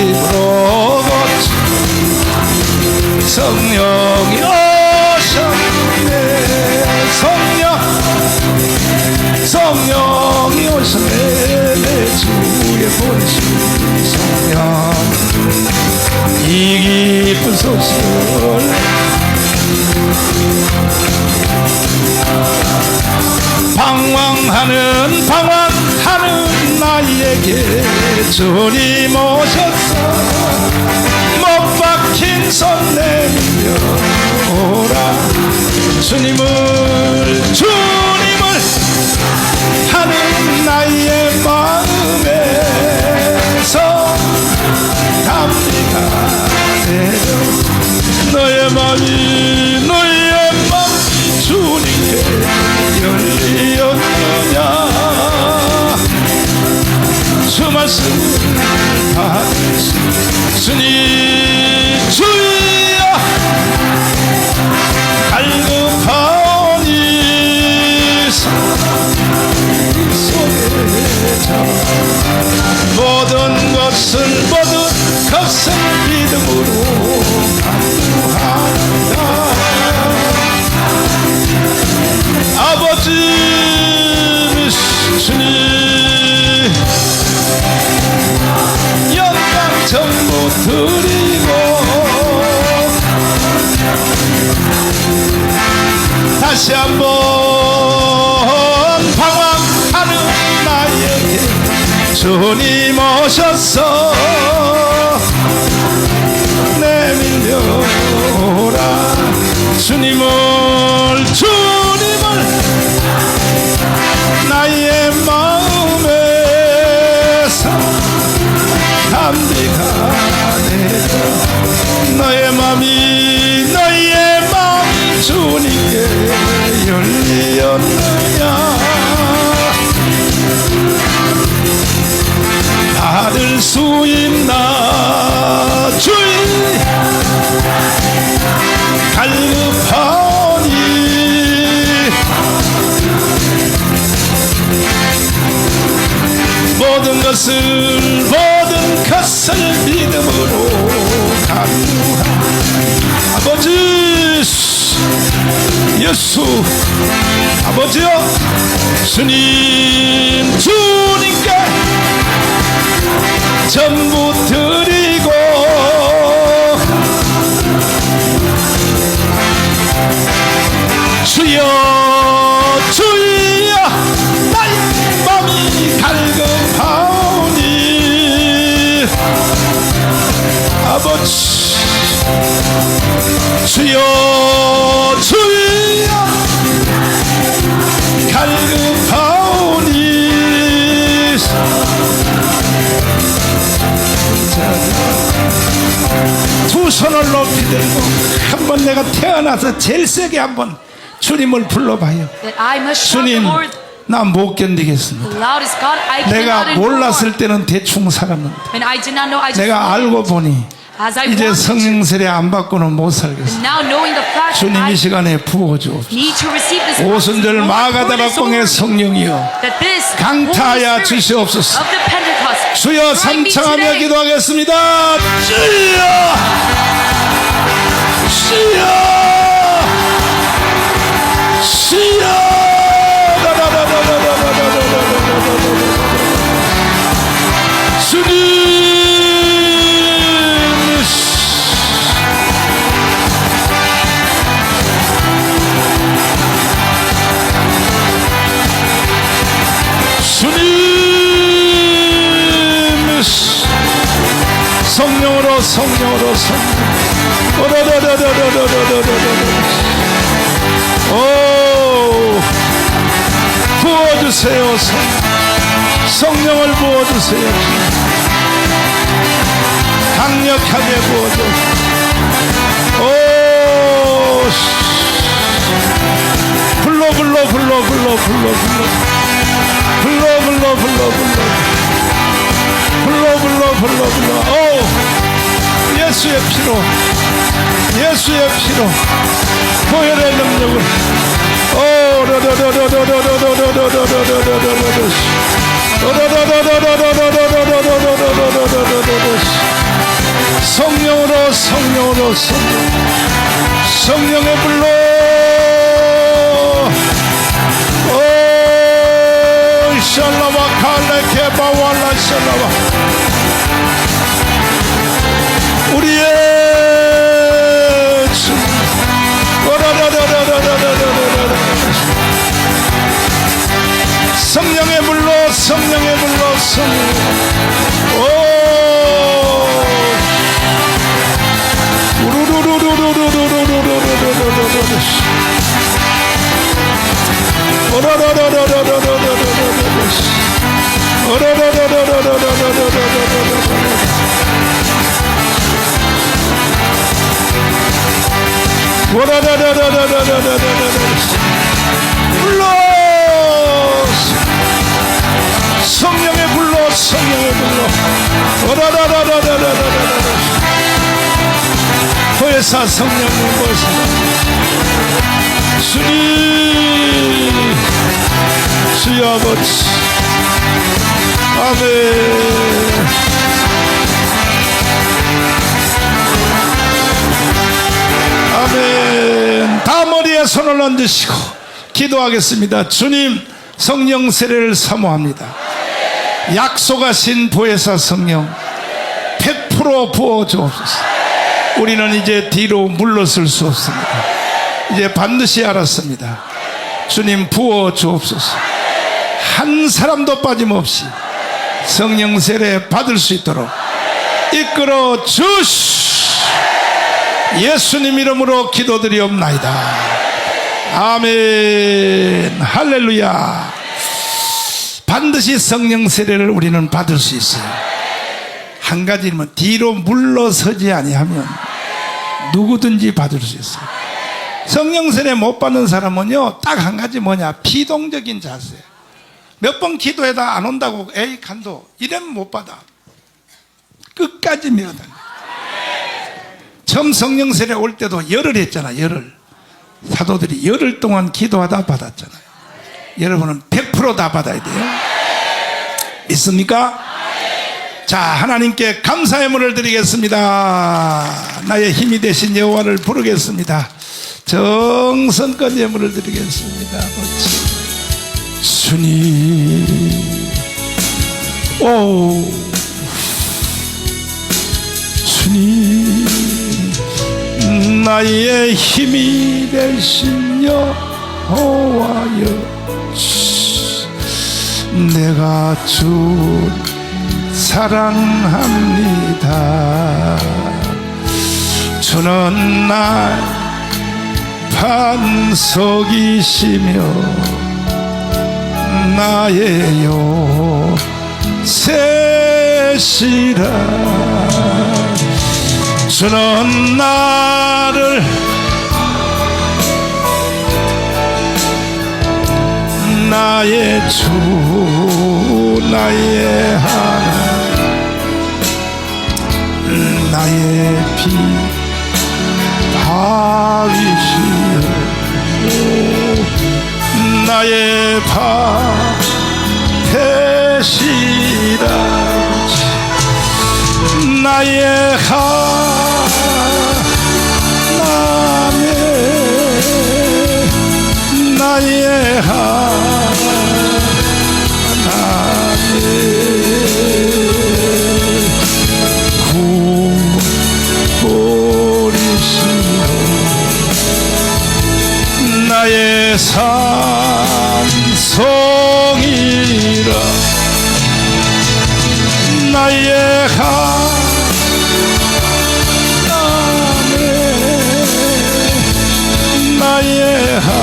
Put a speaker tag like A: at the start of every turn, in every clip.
A: 입으로 성령이 오셨네. 성령이 오셨네. 내 주의 본신 성령. 이 기쁜 소식을 방황하는 나에게 주님 오셨어. 못 박힌 손 내밀려 오라. 주님을 하는 나의 마음에서 담비가 되어 너의 마음이 주님께 열리었느냐. 주 말씀을 받으시 주님 주여 갈급하오니 속에 모든 것을 믿음으로 간구한다. 아버지 주님 영광 전부 드리고 다시 한번 방황하는 나에게 주님 오셔서 내밀려오라. 주님을 나의 마음에서 담비가 되어 너의 마음이 주님께 열리었느냐. 받을 수 있나 주의 갈급하오니 모든 것을 믿음으로 간구하라. 아버지 예수 아버지여 주님께 전부 드리고 주여 나의 마음이 갈급하오니 아버지 주여 갈급하오니 두 손을 높이 들고 한번 내가 태어나서 제일 세게 한번 주님을 불러봐요. 주님 나 못 견디겠습니다. 내가 몰랐을 때는 대충 살았는데 내가 알고 보니 이제 성령 세례 안 받고는 못 살겠습니다. 주님 이 시간에 부어주옵소서. 오순절 마가다라 공의 성령이여 강타하여 주시옵소서. 주여 삼창하며 기도하겠습니다. 주여 성령으로 부어주세요. 성령을 부어주세요. 강력하게 부어줘. 불러 예수의 피로 보혈의 능력을 성령으로 성령으로 성령의 불로 샬라바 칼레케바 왈라 샬라바 우리의 주 성령의 불로 성령의 불로 불러 성령의 불로 성령의 불로 보혜사 성령의 보혜사 주님 주여 아버지 아멘 아멘. 다 머리에 손을 얹으시고 기도하겠습니다. 주님 성령 세례를 사모합니다. 약속하신 보혜사 성령 100% 부어주옵소서. 우리는 이제 뒤로 물러설 수 없습니다. 이제 반드시 알았습니다. 주님 부어주옵소서. 한 사람도 빠짐없이 성령 세례 받을 수 있도록 이끌어 주시 예수님 이름으로 기도드리옵나이다. 아멘. 할렐루야. 반드시 성령 세례를 우리는 받을 수 있어요. 한 가지는 뒤로 물러서지 아니하면 누구든지 받을 수 있어요. 성령 세례 못 받는 사람은요 딱 한 가지 뭐냐, 피동적인 자세. 몇 번 기도해다 안 온다고 에이 간도 이러면 못 받아. 끝까지 밀어다녀. 처음 성령 세례 올 때도 열흘 했잖아. 열흘. 사도들이 열흘 동안 기도하다 받았잖아요. 여러분은 100% 다 받아야 돼요. 믿습니까? 자, 하나님께 감사의 문을 드리겠습니다. 나의 힘이 되신 여호와를 부르겠습니다. 정성껏 예물을 드리겠습니다. 주님, 오 주님, 나의 힘이 되신 여호와여, 내가 주 사랑합니다. 주는 날 반석이시며 나의 요새시라. 주는 나를 나의 주 나의 하나님, 나의 비 바위시여, 나의 바 되시라. 나의 하나님, 나의 하나님, 구원이시여, 나의 산성이라. 나의 하나님, 나의 하나님,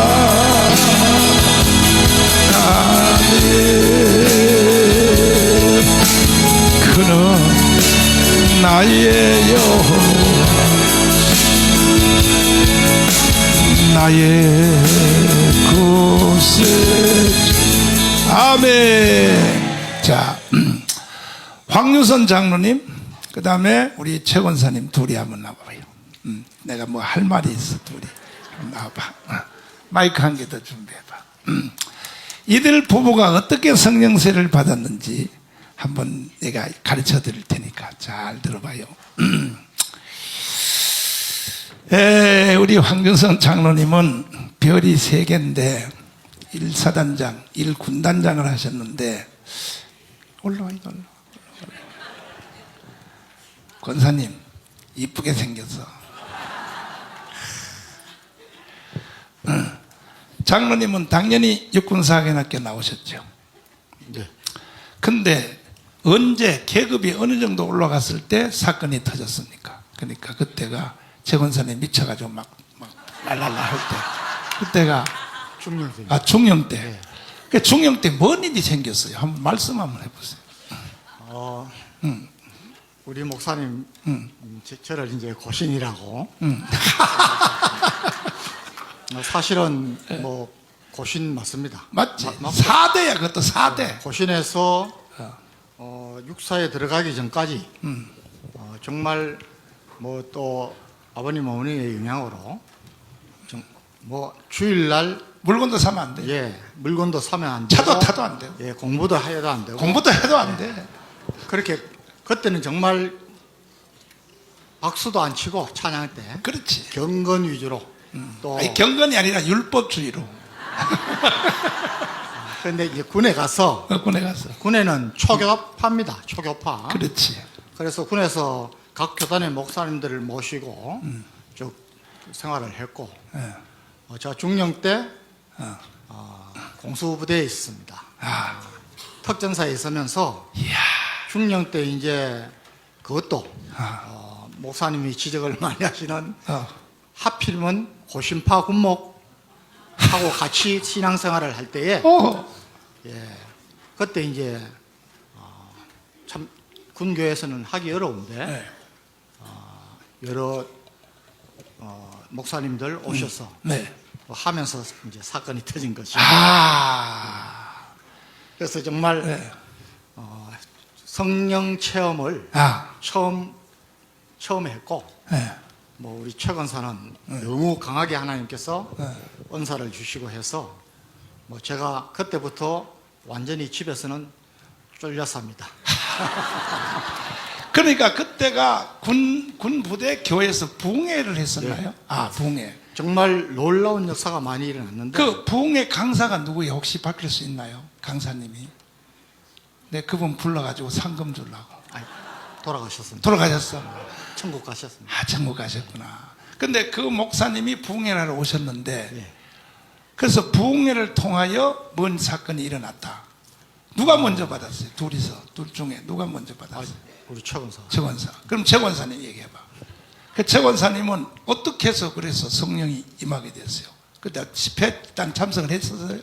A: 그는 나의 여호와, 나의 구세주. 아멘. 자, 황유선 장로님, 그 다음에 우리 최 권사님 둘이 한번 나와봐요. 내가 뭐 할 말이 있어. 둘이 나와봐. 마이크 한 개 더 준비해봐. 이들 부부가 어떻게 성령 세례를 받았는지 한번 내가 가르쳐 드릴 테니까 잘 들어봐요. 우리 황균성 장로님은 별이 3개인데 1사단장, 1군단장을 하셨는데 올라와 이거 권사님 이쁘게 생겼어. 장로님은 당연히 육군사관학교 나오셨죠.
B: 네.
A: 근데 언제 계급이 어느 정도 올라갔을 때 사건이 터졌습니까? 그러니까 그때가 최 권사님 미쳐가지고 막 랄랄라 할 때, 그때가
B: 중년생.
A: 중령 때.
B: 네.
A: 그 중령 때 뭔 일이 생겼어요? 한번 말씀 한번 해보세요.
B: 우리 목사님 저를 이제 고신이라고. 사실은 뭐 고신 맞습니다.
A: 맞지?
B: 맞고.
A: 4대야 그것도 4대.
B: 고신에서 육사에 들어가기 전까지 정말 뭐 또 아버님 어머니의 영향으로 뭐 주일날
A: 물건도 사면 안 돼.
B: 예 물건도 사면 안 되고
A: 차도 타도 안 돼요.
B: 예 공부도 해도 안 되고
A: 공부도 해도 안 돼.
B: 그렇게 그때는 정말 박수도 안 치고 찬양 때
A: 그렇지.
B: 경건 위주로 또
A: 아니, 경건이 아니라 율법주의로.
B: 근데 이제 군에 가서
A: 군에 가서.
B: 군에는 초교파입니다. 초교파.
A: 그렇지.
B: 그래서 군에서 각 교단의 목사님들을 모시고 쭉 생활을 했고
A: 예.
B: 제가 중령 때 공수부대에 있습니다.
A: 아,
B: 특전사에 있으면서
A: 이야.
B: 중령 때 이제 그것도
A: 아,
B: 목사님이 지적을 많이 하시는
A: 어.
B: 하필이면 고신파 군목하고 같이 신앙생활을 할 때에 그때 이제 참 군교에서는 하기 어려운데
A: 네.
B: 여러 목사님들 오셔서
A: 네.
B: 하면서 이제 사건이 터진 거죠.
A: 아,
B: 그래서 정말
A: 네.
B: 성령 체험을 처음 했고
A: 네.
B: 뭐 우리 최 권사는 너무 강하게 하나님께서 은사를 주시고 해서 뭐 제가 그때부터 완전히 집에서는 쫄렸습니다.
A: 그러니까 그때가 군 부대 교회에서 부흥회를 했었나요?
B: 네.
A: 부흥회.
B: 정말 놀라운 역사가 많이 일어났는데
A: 그 부흥회 강사가 누구예요? 혹시 밝힐 수 있나요? 강사님이. 네, 그분 불러가지고 상금 주려고.
B: 아니, 돌아가셨습니다.
A: 돌아가셨어.
B: 천국 가셨습니다.
A: 천국 가셨구나. 근데 그 목사님이 부흥회를 하러 오셨는데,
B: 예.
A: 그래서 부흥회를 통하여 뭔 사건이 일어났다. 누가 먼저 받았어요? 둘 중에 누가 먼저 받았어요?
B: 우리 최 권사.
A: 최 권사. 그럼 최 권사님 얘기해봐. 그 최 권사님은 어떻게 해서 그래서 성령이 임하게 됐어요? 그때 집회 단 참석을 했었어요?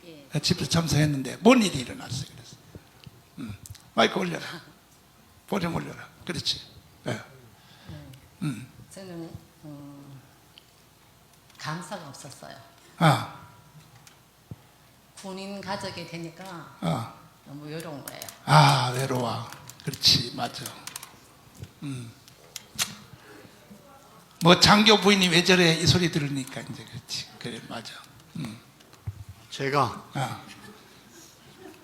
A: 예. 집회 참석했는데 뭔 일이 일어났어요? 그래서 마이크 올려라. 볼륨 올려라. 그렇지. 네.
C: 저는 감사가 없었어요. 군인 가족이 되니까 너무 외로운 거예요.
A: 외로워. 그렇지, 맞아. 뭐 장교 부인이 왜 저래 이 소리 들으니까 이제 그렇지. 그래, 맞아.
B: 제가
A: 아,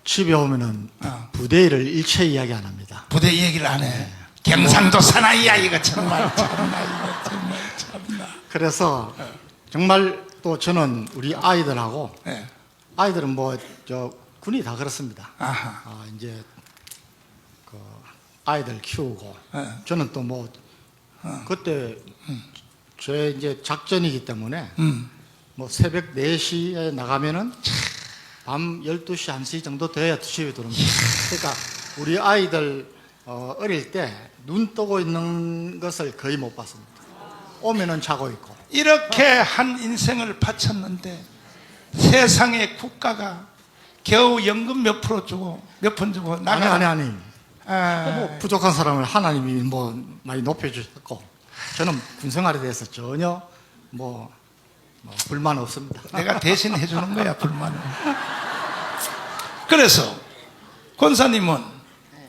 B: 집에 오면은 부대 일을 일체 이야기 안 합니다.
A: 부대 얘기를 안 해. 경상도 사나이야 이거 정말 참나 이거 정말 참나.
B: 그래서 정말 또 저는 우리 아이들하고
A: 네.
B: 아이들은 뭐 저 군이 다 그렇습니다.
A: 아하.
B: 이제 그 아이들 키우고
A: 네.
B: 저는 또 뭐 그때 제 이제 작전이기 때문에 뭐 새벽 4시에 나가면은 밤 12시, 1시 정도 돼야 집에 들어옵니다. 그러니까 우리 아이들 어릴 때 눈 뜨고 있는 것을 거의 못 봤습니다. 오면은 자고 있고.
A: 이렇게 한 인생을 바쳤는데 세상의 국가가 겨우 연금 몇 프로 주고 몇 푼 주고 나가.
B: 아니. 뭐 부족한 사람을 하나님이 뭐 많이 높여주셨고 저는 군생활에 대해서 전혀 뭐 불만 없습니다.
A: 내가 대신 해주는 거야 불만을. 그래서 권사님은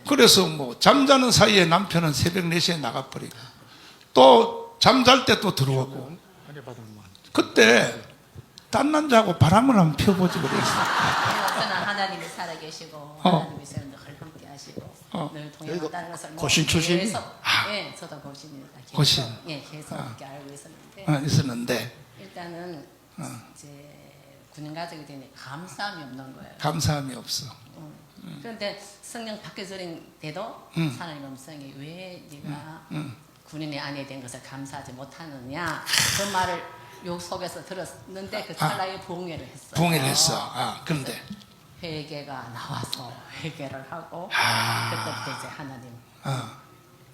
A: 그래서 뭐 잠자는 사이에 남편은 새벽 4시에 나가버리고 또 잠잘 때 또 들어오고 그때 딴 남자하고 바람을 한번 펴보지 그랬어.
C: 저는 하나님이 살아계시고 하나님이 저를 늘 함께 하시고 늘 동행한다는 것을 뭐
B: 고신 출신?
C: 계속, 예, 저도 고신입니다. 계속,
A: 고신.
C: 예, 계속 이렇게 알고 있었는데
A: 있었는데
C: 일단은 이제 군인 가족이 되니 감사함이 없는 거예요.
A: 감사함이 없어.
C: 그런데 성령 받기 전인데도 하나님 음성이 왜 네가 군인의 아내 된 것을 감사하지 못하느냐 그 말을 요 속에서 들었는데 그 찰나에 부흥회를 했어요.
A: 부흥회를 했어. 그런데
C: 회개가 나와서 회개를 하고 그때부터 이제 하나님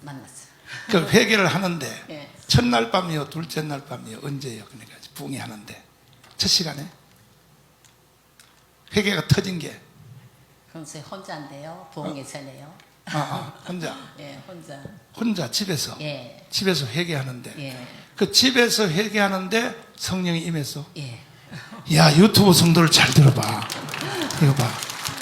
C: 만났어요.
A: 그 회개를 하는데
C: 예.
A: 첫날 밤이요, 둘째 날 밤이요, 언제요? 그러니까 부흥회 하는데 첫 시간에 회개가 터진 게
C: 그럼 제 혼자인데요. 부흥회 전에요.
A: 혼자
C: 예,
A: 혼자 집에서
C: 예.
A: 집에서 회개하는데
C: 예.
A: 그 집에서 회개하는데 성령이 임했어.
C: 예.
A: 야, 유튜브 성도를 잘 들어봐. 이거 봐.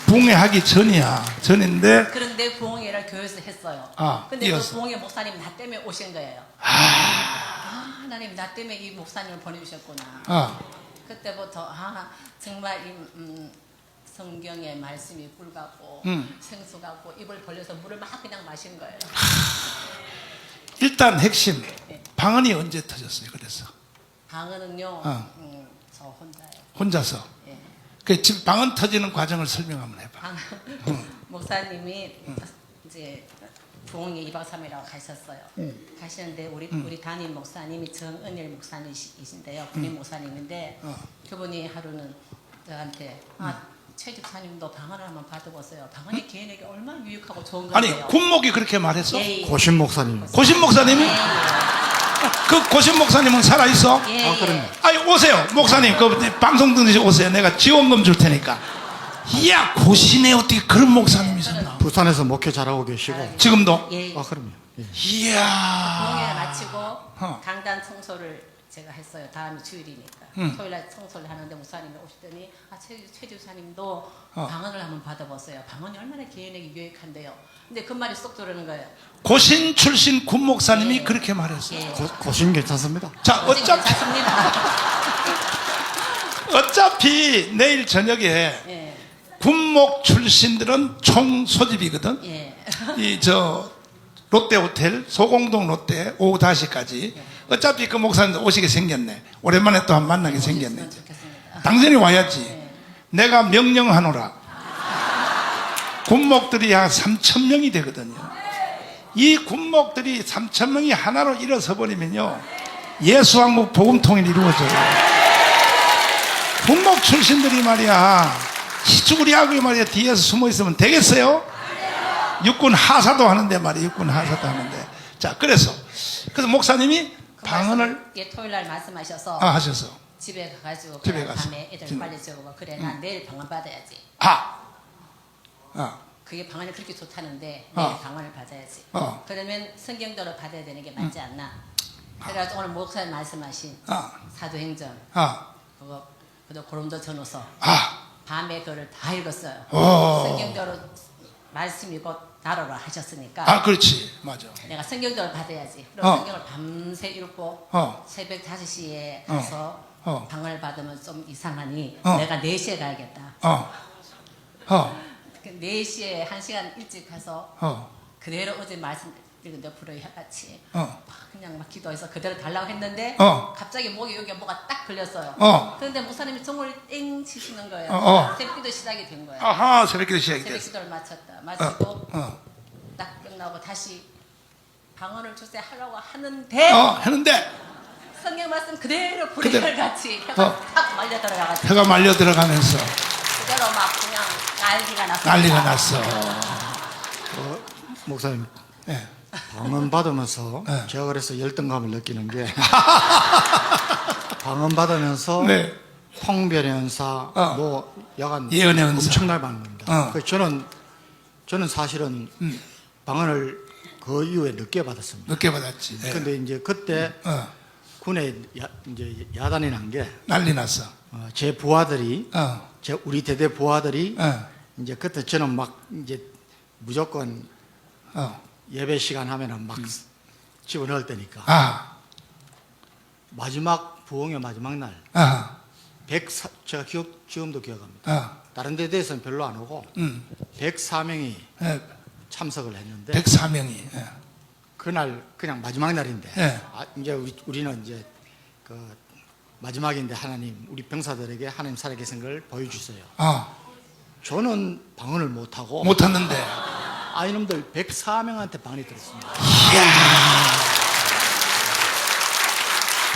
A: 부흥회하기 전인데
C: 그런데 부흥회를 교회에서 했어요. 근데
A: 이어서.
C: 그 부흥회 목사님 나 때문에 오신 거예요. 하나님 나 때문에 이 목사님을 보내주셨구나. 그때부터 정말 이 성경의 말씀이 꿀 같고 생수 같고 입을 벌려서 물을 막 그냥 마신 거예요.
A: 일단 핵심 방언이 언제 터졌어요? 그래서
C: 방언은요, 저 혼자요.
A: 혼자서
C: 예.
A: 그 집 방언 터지는 과정을 설명 한번 해봐.
C: 목사님이 이제 부흥회 2박 3일하고 가셨어요. 가시는데 우리 담임 목사님이 정은일 목사님이신데요. 군인 목사님인데 그분이 하루는 저한테 최 집사님도 방언을 한번 받아보세요. 방언이 개인에게 얼마나 유익하고 좋은 거예요.
A: 아니 군목이 그렇게 말했어?
C: 예, 예.
B: 고신 목사님.
A: 고신 목사님이? 그 고신 목사님은 살아있어?
C: 예, 예.
B: 그럼요.
A: 아니 오세요 목사님 그 방송 듣듯이 오세요. 내가 지원금 줄 테니까. 이야 고신에 어떻게 그런 목사님이 있었나?
B: 부산에서 목회 잘하고 계시고.
A: 지금도?
C: 예, 예.
B: 그럼요. 예.
A: 이야
C: 부흥회를 마치고 강단 청소를 제가 했어요. 다음이 주일이니까. 토요일날 청소를 하는데 목사님이 오시더니 최 집사님도 방언을 한번 받아보세요. 방언이 얼마나 개인에게 유익한데요. 근데 그 말이 쏙 들어오는 거예요.
A: 고신 출신 군 목사님이
C: 예.
A: 그렇게 말했어요.
C: 예.
B: 고신 괜찮습니다.
A: 자
C: 괜찮습니다.
A: 어차피 내일 저녁에
C: 예.
A: 군목 출신들은 총 소집이거든.
C: 예.
A: 이 롯데호텔 소공동 롯데 오후 5시까지 어차피 그 목사님 오시게 생겼네. 오랜만에 또 한 만나게 생겼네.
C: 좋겠습니다.
A: 당연히 와야지. 내가 명령하노라. 군목들이 한 3,000명이 되거든요. 이 군목들이 3,000명이 하나로 일어서 버리면요 예수왕국 복음통일이 이루어져요. 군목 출신들이 말이야 시추구리하고 말이야 뒤에서 숨어 있으면 되겠어요? 육군 하사도 하는데 말이야. 육군 하사도 하는데. 자, 그래서 목사님이 방언을
C: 토요일날 말씀하셔서
A: 하셔서
C: 집에 가가지고
A: 집에
C: 그냥
A: 가서.
C: 밤에 애들 빨리 재우고 그래 난 내일 방언 받아야지. 그게 방언이 그렇게 좋다는데 내일 방언을 받아야지. 그러면 성경대로 받아야 되는 게 맞지 않나. 그래가지고 오늘 목사님 말씀하신 사도행전 그거 고린도 전후서 밤에 그거를 다 읽었어요. 성경대로 말씀이고 다루라 하셨으니까
A: 그렇지. 맞아.
C: 내가 성경대로 받아야지. 그럼 성경을 밤새 읽고 새벽 5시에 가서 방언을 받으면 좀 이상하니 내가 4시에 가야겠다. 4시에 1시간 일찍 가서 그대로 어제 말씀 읽은데 불어의 같이 그냥 막 기도해서 그대로 달라고 했는데 갑자기 목에 여기 뭐가 딱 걸렸어요. 그런데 목사님이 정말 땡 치시는 거예요. 새벽기도 시작이 된 거예요.
A: 새벽기도 시작이 됐어.
C: 새벽기도를 마치고 딱 끝나고 다시 방언을 주세요 하려고 하는데
A: 했는데
C: 성경 말씀 그대로 불의를 같이 혀가 탁 말려 들어가가지고
A: 혀가 말려 들어가면서
C: 그대로 막 그냥 난리가 났어요.
A: 난리가 났어.
B: 목사님
A: 네.
B: 방언 받으면서 제가 그래서 열등감을 느끼는 게 방언 받으면서
A: 네.
B: 통변의 은사, 뭐 야간
A: 예언의 은사.
B: 엄청나게 받는 겁니다. 그래서 저는 사실은 방언을 그 이후에 늦게 받았습니다.
A: 늦게 받았지. 네.
B: 근데 이제 그때 군에 이제 야단이 난 게
A: 난리 났어.
B: 제 부하들이 우리 대대 부하들이 이제 그때 저는 막 이제 무조건 예배 시간 하면은 막 집어넣을 때니까 마지막 부흥의 마지막 날 제가 지금도 기억합니다. 다른 데 대해서는 별로 안 오고 104명이
A: 예,
B: 참석을 했는데
A: 104명이. 예.
B: 그날 그냥 마지막 날인데
A: 예.
B: 이제 우리는 이제 그 마지막인데 하나님 우리 병사들에게 하나님 살아계신 걸 보여주세요. 저는 방언을 못하고
A: 못했는데.
B: 이놈들 104명한테 방언이 들었습니다.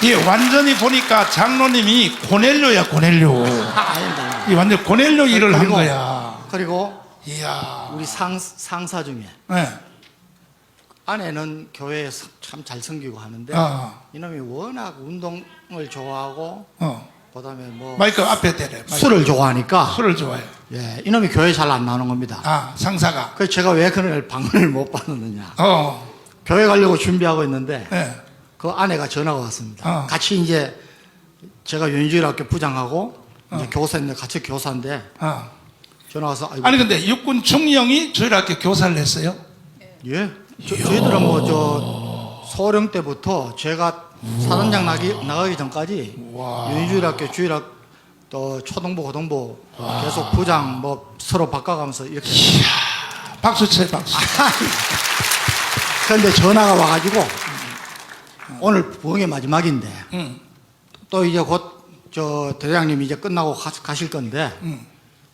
A: 예, 완전히 보니까 장로님이 고넬료야, 고넬료.
B: 아닙니다.
A: 이 완전 고넬료 일을 한
B: 그리고-
A: 거야.
B: 그리고
A: 이야.
B: 우리 상사 중에
A: 예.
B: 아내는 교회에 참 잘 섬기고 하는데 이놈이 워낙 운동을 좋아하고 그다음에 뭐
A: 마이크 앞에 대래.
B: 술을 좋아하니까
A: 술을 좋아해.
B: 예, 이놈이 교회 잘 안 나오는 겁니다.
A: 상사가.
B: 그래서 제가 왜 그날 방언을 못 받느냐.
A: 어.
B: 교회 가려고 준비하고 있는데
A: 예.
B: 그 아내가 전화가 왔습니다. 같이 이제 제가 연주일학교 부장하고 이제 교사인데 같이 교사인데 전화 와서
A: 아니 근데 육군 중령이 주일학교 교사를 했어요?
B: 예. 저희들은 뭐 소령 때부터 제가 사단장 나가기 전까지 연주일학교 주일학교 또 초등부 고등부 계속 부장 뭐 서로 바꿔가면서 이렇게.
A: 박수 쳐 박수.
B: 그런데 전화가 와가지고 오늘 부흥의 마지막인데 또 이제 곧 저 대장님이 이제 끝나고 가실 건데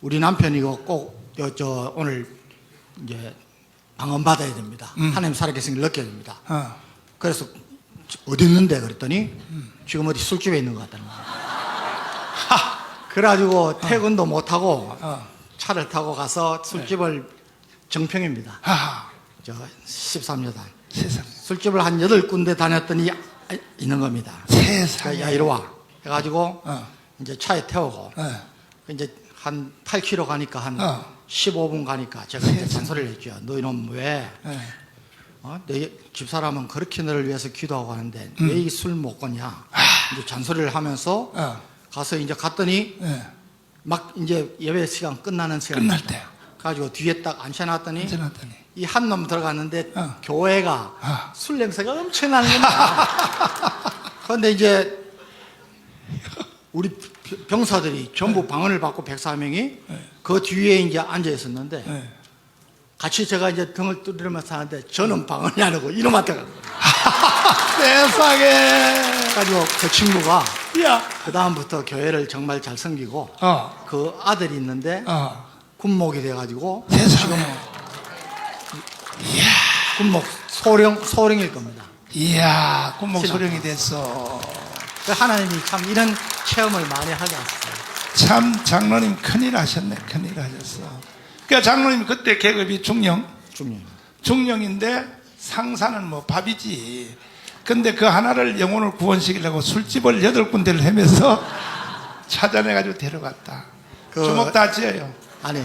B: 우리 남편이 이거 꼭 오늘 이제 방언 받아야 됩니다. 하나님 살아계신 걸 느껴야 됩니다. 그래서 어디 있는데 그랬더니 지금 어디 술집에 있는 것 같다는 거예요. 그래가지고 퇴근도 못하고 차를 타고 가서 술집을 정평입니다. 저 13여단
A: 세상에.
B: 술집을 한 8군데 다녔더니 있는 겁니다.
A: 세상에.
B: 야 이리 와 해가지고 이제 차에 태우고 이제 한 8km 가니까 한 15분 가니까 제가 이제 잔소리를 했죠. 너 이놈 왜 내 집사람은 그렇게 너를 위해서 기도하고 하는데 왜 이 술 먹겠냐. 이제 잔소리를 하면서 가서 이제 갔더니 막 이제 예배 시간 끝나는 시간
A: 끝날 때.
B: 가지고 뒤에 딱 앉혀놨더니
A: 앉혀놨더니.
B: 이 한 놈 들어갔는데 교회가 술 냄새가 엄청 나는 겁니다. 그런데 이제 우리 병사들이 전부 방언을 받고 104명이 그 뒤에 이제 앉아 있었는데 같이 제가 이제 등을 두드리면서 하는데 저는 방언이 안 하고 이놈한테 가고
A: 세상에.
B: 가지고 그 친구가
A: 야.
B: 그 다음부터 교회를 정말 잘 섬기고 그 아들이 있는데 군목이 돼가지고
A: 세상에.
B: 군목 소령일 겁니다.
A: 이야, 군목
B: 신앙.
A: 소령이 됐어.
B: 그 하나님이 참 이런 체험을 많이 하게 하셨어요.
A: 참 장로님 큰일 하셨네. 큰일 하셨어. 그러니까 장로님 그때 계급이 중령. 중령인데 상사는 뭐 밥이지. 근데 그 하나를 영혼을 구원시키려고 술집을 8군데를 헤매서 찾아내가지고 데려갔다. 주먹 다 쥐어요.
B: 아니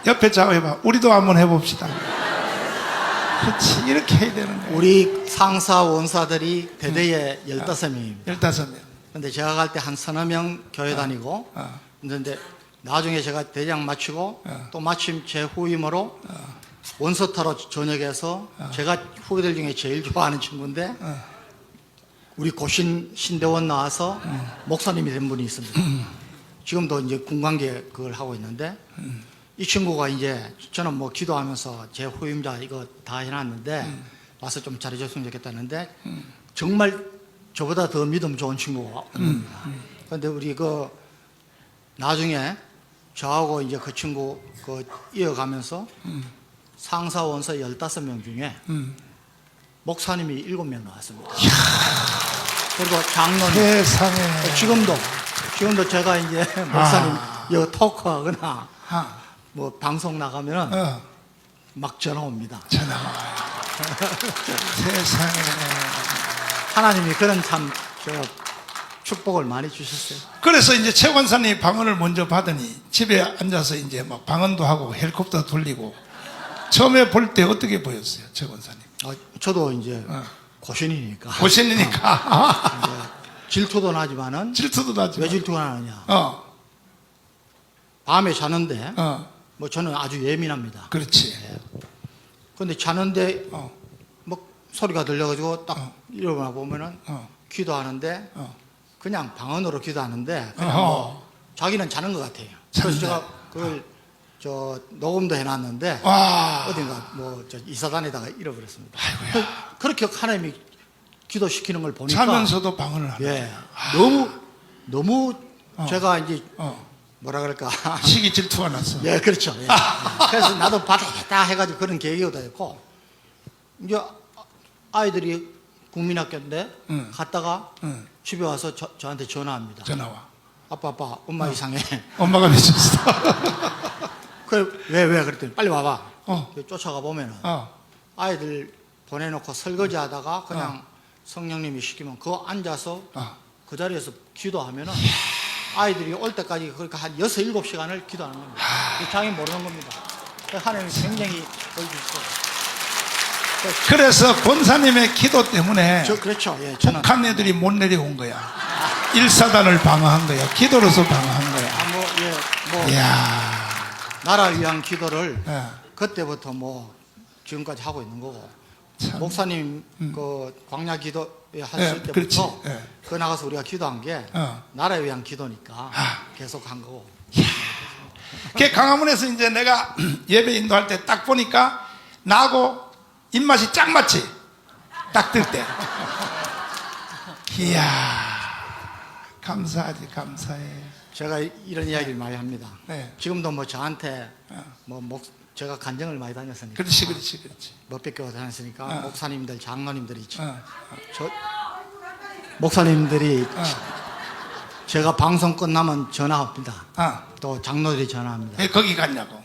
A: 옆에 작업해봐. 우리도 한번 해봅시다. 그렇지. 이렇게 해야 되는 거야.
B: 우리 상사 원사들이 대대에 15명입니다.
A: 15명.
B: 근데 제가 갈 때 한 서너 명 교회 다니고 근데 나중에 제가 대장 마치고 또 마침 제 후임으로 원서타로 전역해서 제가 후배들 중에 제일 좋아하는 친구인데 우리 고신 신대원 나와서 목사님이 된 분이 있습니다. 지금도 이제 군관계 그걸 하고 있는데 이 친구가 이제 저는 뭐 기도하면서 제 후임자 이거 다 해놨는데 와서 좀 잘해줬으면 좋겠다는데 정말 저보다 더 믿음 좋은 친구가 겁니다. 그런데 우리 그 나중에 저하고 이제 그 친구 그 이어가면서 상사 원서 15명 중에 목사님이 7명 나왔습니다. 그리고 장로님
A: 세상에.
B: 지금도 제가 이제 목사님 여기 토크하거나 뭐 방송 나가면은 막 전화 옵니다.
A: 전화 와요. 세상에.
B: 하나님이 그런 참 제가 축복을 많이 주셨어요.
A: 그래서 이제 최 권사님이 방언을 먼저 받으니 집에 앉아서 이제 막 방언도 하고 헬리콥터 돌리고 처음에 볼 때 어떻게 보였어요, 최 권사님?
B: 저도 이제 고신이니까.
A: 고신이니까.
B: 이제 질투도 나지만은
A: 질투도 나지.
B: 왜 질투가 나느냐? 밤에 자는데 뭐 저는 아주 예민합니다.
A: 그렇지.
B: 근데 자는데 뭐 소리가 들려가지고 딱 일어나 보면은 기도하는데 그냥 방언으로 기도하는데 그냥
A: 어허.
B: 뭐 자기는 자는 것 같아요. 그래서
A: 참네.
B: 제가 그걸 녹음도 해놨는데
A: 와.
B: 어딘가 이사단에다가 잃어버렸습니다. 그렇게 하나님이 기도시키는 걸 보니까
A: 자면서도 방언을 하는
B: 예,
A: 거예요.
B: 너무 제가 이제
A: 어.
B: 뭐라 그럴까
A: 시기 질투가 났어.
B: 예, 그렇죠. 예. 그래서 나도 받아야겠다 해가지고 그런 계기가 됐고, 이제 아이들이 국민학교인데
A: 응.
B: 갔다가
A: 응.
B: 집에 와서 저한테 전화합니다.
A: 전화와.
B: 아빠, 엄마 이상해.
A: 엄마가 미쳤어.
B: 왜? 그랬더니 빨리 와봐.
A: 어.
B: 쫓아가 보면은
A: 어.
B: 아이들 보내놓고 설거지 하다가 그냥 성령님이 시키면 그거 앉아서
A: 어.
B: 그 자리에서 기도하면은 아이들이 올 때까지 그러니까 한 6, 7시간을 기도하는 겁니다. 자기 모르는 겁니다. 하나님이 굉장히 보여주시고.
A: 그래서 권사님의 기도 때문에
B: 그렇죠. 예, 저는.
A: 북한 애들이 못 내려온 거야. 일사단을 방어한 거야. 기도로서 방어한 거야. 이야.
B: 나라를 위한 기도를
A: 예.
B: 그때부터 뭐 지금까지 하고 있는 거고.
A: 참.
B: 목사님 그 광야 기도에 하실
A: 예,
B: 때부터
A: 그렇지. 예.
B: 그 나가서 우리가 기도한 게 나라를 위한 기도니까 계속 한 거고.
A: 그 강화문에서 이제 내가 예배 인도할 때 딱 보니까 나하고 입맛이 딱 맞지? 딱 뜰 때. 이야. 감사하지, 감사해.
B: 제가 이런 이야기를 많이 합니다.
A: 네.
B: 지금도 뭐 저한테 제가 간증을 많이 다녔으니까.
A: 그렇지.
B: 몇백 교회 다녔으니까 목사님들, 장로님들이
A: 어.
B: 목사님들이 제가 방송 끝나면 전화합니다.
A: 어.
B: 또 장로들이 전화합니다.
A: 왜 거기 갔냐고.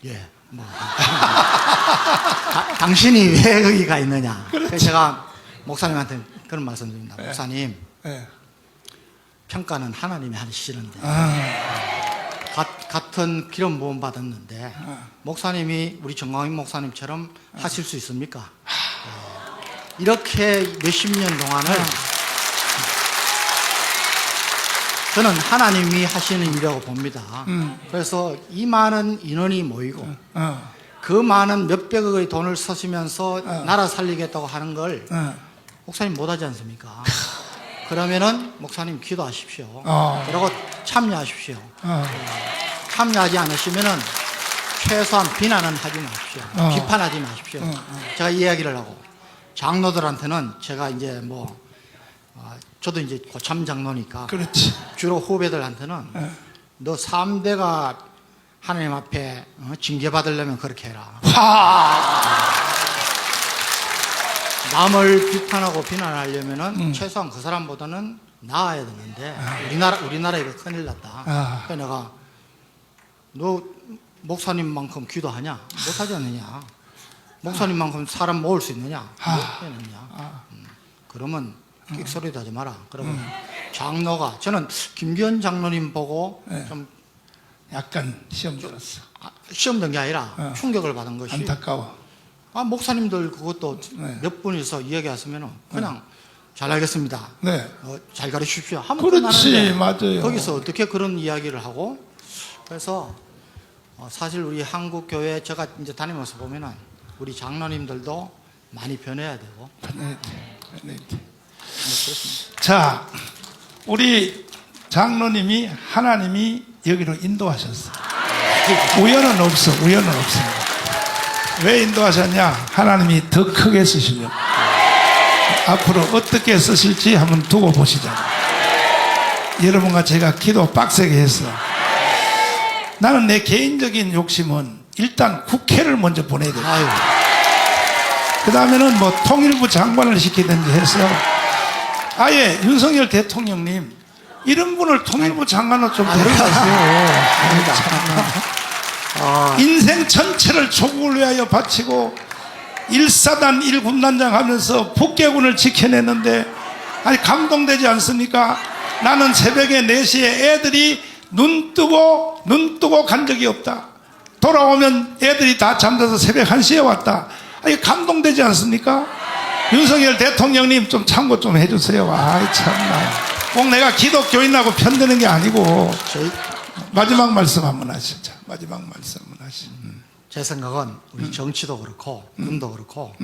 B: 예, 뭐 당신이 왜 거기 가 있느냐. 그래서 제가 목사님한테 그런 말씀드립니다. 목사님,
A: 예.
B: 평가는 하나님이 하시는데
A: 아.
B: 같은 기름 부음 받았는데 목사님이 우리 정광인 목사님처럼 하실 수 있습니까? 이렇게 몇십 년 동안을 저는 하나님이 하시는 일이라고 봅니다. 그래서 이 많은 인원이 모이고 그 많은 몇백억의 돈을 쓰시면서 나라 살리겠다고 하는 걸 목사님 못하지 않습니까? 그러면은 목사님 기도하십시오. 그리고 참여하십시오. 참여하지 않으시면은 최소한 비난은 하지 마십시오. 비판하지 마십시오. 제가 이 이야기를 하고 장로들한테는 제가 이제 저도 이제 고참 장로니까
A: 그렇지.
B: 주로 후배들한테는 너 3대가 하나님 앞에 징계받으려면 그렇게 해라. 남을 비판하고 비난하려면은 최소한 그 사람보다는 나아야 되는데 우리나라 이거 큰일 났다. 그래서 내가 너 목사님만큼 기도하냐? 못하지 않느냐? 목사님만큼 사람 모을 수 있느냐? 못 해느냐? 그러면 끽소리도 하지 마라. 그러면 장로가 저는 김기현 장로님 보고 좀
A: 약간 시험 들었어.
B: 시험 든 게 아니라 충격을 받은 것이
A: 안타까워.
B: 목사님들 그것도
A: 네.
B: 몇 분이서 이야기하시면 그냥 잘 알겠습니다.
A: 네.
B: 잘 가르치십시오. 하면
A: 그렇지,
B: 끝나는데
A: 맞아요.
B: 거기서 어떻게 그런 이야기를 하고 그래서 사실 우리 한국 교회 제가 이제 다니면서 보면은 우리 장로님들도 많이 변해야 되고. 그렇습니다.
A: 자, 우리 장로님이 하나님이 여기로 인도하셨어. 우연은 없어. 우연은 없습니다. 왜 인도하셨냐? 하나님이 더 크게 쓰시려고. 앞으로 어떻게 쓰실지 한번 두고 보시자. 여러분과 제가 기도 빡세게 했어. 나는 내 개인적인 욕심은 일단 국회를 먼저 보내야 돼. 그 다음에는 뭐 통일부 장관을 시키든지 해서 아예 윤석열 대통령님 이런 분을 통일부 장관으로 좀 데려가세요. 인생 전체를 조국을 위하여 바치고 1사단 1군단장 하면서 북괴군을 지켜냈는데 아니 감동되지 않습니까? 나는 새벽에 4시에 애들이 눈 뜨고 간 적이 없다. 돌아오면 애들이 다 잠자서 새벽 1시에 왔다. 아니 감동되지 않습니까? 윤석열 대통령님 좀 참고 좀 해주세요. 아이 참나. 꼭 내가 기독교인하고 편드는 게 아니고 마지막 말씀 한번 하시죠. 마지막 말씀 한번 하시죠.
B: 제 생각은 우리 정치도 그렇고 군도 그렇고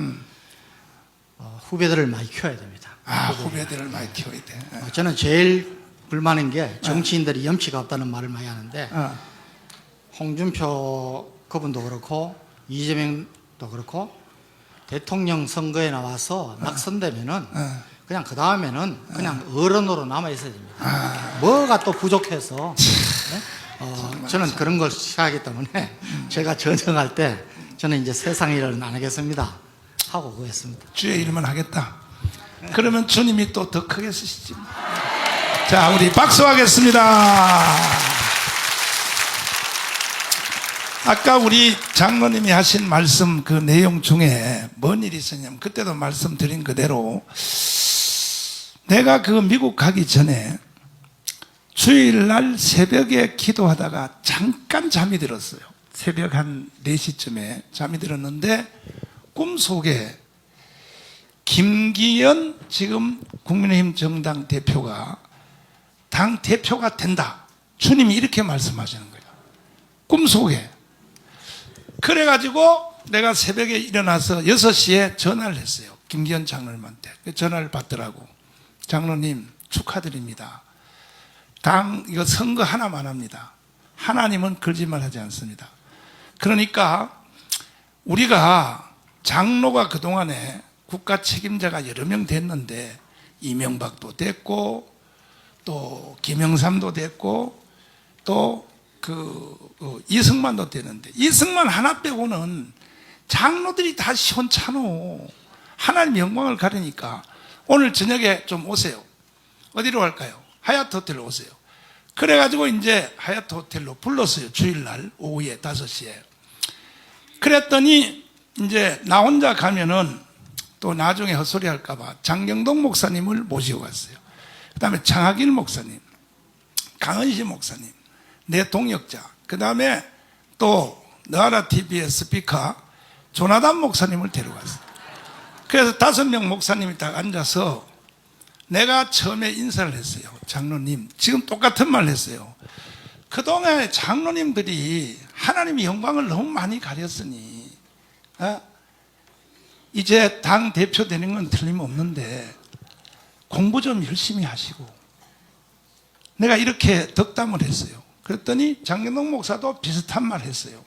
B: 후배들을 많이 키워야 됩니다.
A: 후배들을 많이 키워야 돼.
B: 저는 제일 불만인 게 정치인들이 염치가 없다는 말을 많이 하는데 홍준표 그분도 그렇고 이재명도 그렇고 대통령 선거에 나와서 낙선되면은 그냥 그 다음에는 그냥 어른으로 남아 있어야 됩니다. 뭐가 또 부족해서 저는 그런 걸 싫어하기 때문에 제가 전쟁할 때 저는 이제 세상 일은 안 하겠습니다 하고 그랬습니다.
A: 주의 일만 하겠다. 그러면 주님이 또 더 크게 쓰시지. 자, 우리 박수하겠습니다. 아까 우리 장로님이 하신 말씀 그 내용 중에 뭔 일이 있었냐면, 그때도 말씀드린 그대로 내가 그 미국 가기 전에 주일날 새벽에 기도하다가 잠깐 잠이 들었어요. 새벽 한 4시쯤에 잠이 들었는데 꿈속에 김기현 지금 국민의힘 정당 대표가 당 대표가 된다. 주님이 이렇게 말씀하시는 거예요. 꿈속에. 그래가지고 내가 새벽에 일어나서 6시에 전화를 했어요. 김기현 장로님한테. 전화를 받더라고. 장로님 축하드립니다. 당 이거 선거 하나만 합니다. 하나님은 거짓말하지 않습니다. 그러니까 우리가 장로가 그동안에 국가 책임자가 여러 명 됐는데 이명박도 됐고 또 김영삼도 됐고 또 이승만도 되는데 이승만 하나 빼고는 장로들이 다 시원찮어. 하나님 영광을 가리니까 오늘 저녁에 좀 오세요. 어디로 갈까요? 하얏트 호텔로 오세요. 그래가지고 이제 하얏트 호텔로 불렀어요. 주일날 오후에 5시에. 그랬더니 이제 나 혼자 가면은 또 나중에 헛소리 할까봐 장경동 목사님을 모시고 갔어요. 그 다음에 장학일 목사님, 강은시 목사님, 내 동역자, 그 다음에 또 너아라 TV의 스피커 조나단 목사님을 데려갔어요. 그래서 5명 목사님이 딱 앉아서 내가 처음에 인사를 했어요. 장로님, 지금 똑같은 말을 했어요. 그동안에 장로님들이 하나님의 영광을 너무 많이 가렸으니 이제 당 대표 되는 건 틀림없는데 공부 좀 열심히 하시고, 내가 이렇게 덕담을 했어요. 그랬더니 장경동 목사도 비슷한 말 했어요.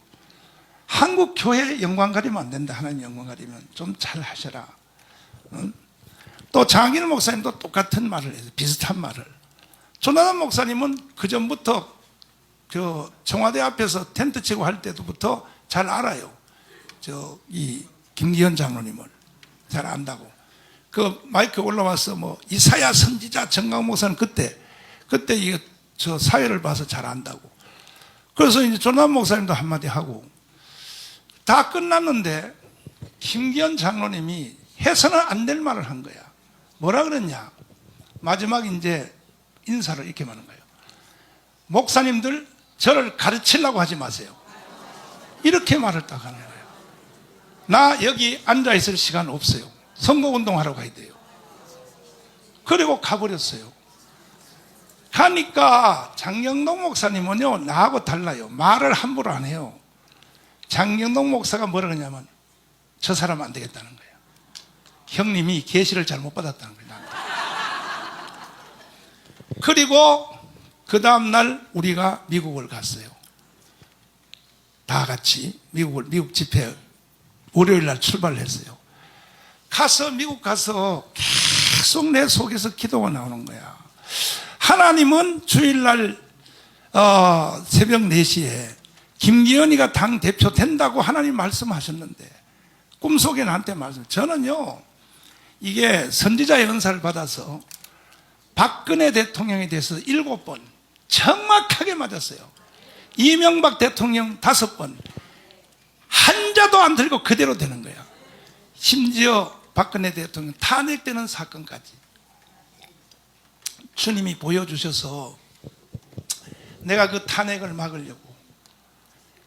A: 한국 교회 영광 가리면 안 된다. 하나님 영광 가리면 좀 잘 하셔라. 또 장학일 목사님도 똑같은 말을 했어요. 비슷한 말을. 조나단 목사님은 그 전부터 청와대 앞에서 텐트 치고 할 때부터 잘 알아요. 이 김기현 장로님을 잘 안다고. 그 마이크 올라와서 뭐 이사야 선지자 정강 목사는 그때 이거 저 사회를 봐서 잘 안다고. 그래서 이제 조나단 목사님도 한마디 하고 다 끝났는데 김기현 장로님이 해서는 안 될 말을 한 거야. 뭐라 그랬냐? 마지막 이제 인사를 이렇게 하는 거예요. 목사님들 저를 가르치려고 하지 마세요. 이렇게 말을 딱 하는 거예요. 나 여기 앉아 있을 시간 없어요. 선거운동하러 가야 돼요. 그리고 가버렸어요. 가니까 장경동 목사님은요 나하고 달라요. 말을 함부로 안 해요. 장경동 목사가 뭐라 그러냐면 저 사람 안 되겠다는 거예요. 형님이 계시를 잘못 받았다는 거예요. 나한테. 그리고 그 다음날 우리가 미국을 갔어요. 다 같이 미국 집회 월요일날 출발을 했어요. 미국 가서 계속 내 속에서 기도가 나오는 거야. 하나님은 주일날 새벽 4시에 김기현이가 당 대표 된다고 하나님 말씀하셨는데 꿈속에 나한테 저는요 이게 선지자의 은사를 받아서 박근혜 대통령에 대해서 7번 정확하게 맞았어요. 이명박 대통령 5번 한 자도 안 들고 그대로 되는 거야. 심지어 박근혜 대통령 탄핵되는 사건까지 주님이 보여주셔서 내가 그 탄핵을 막으려고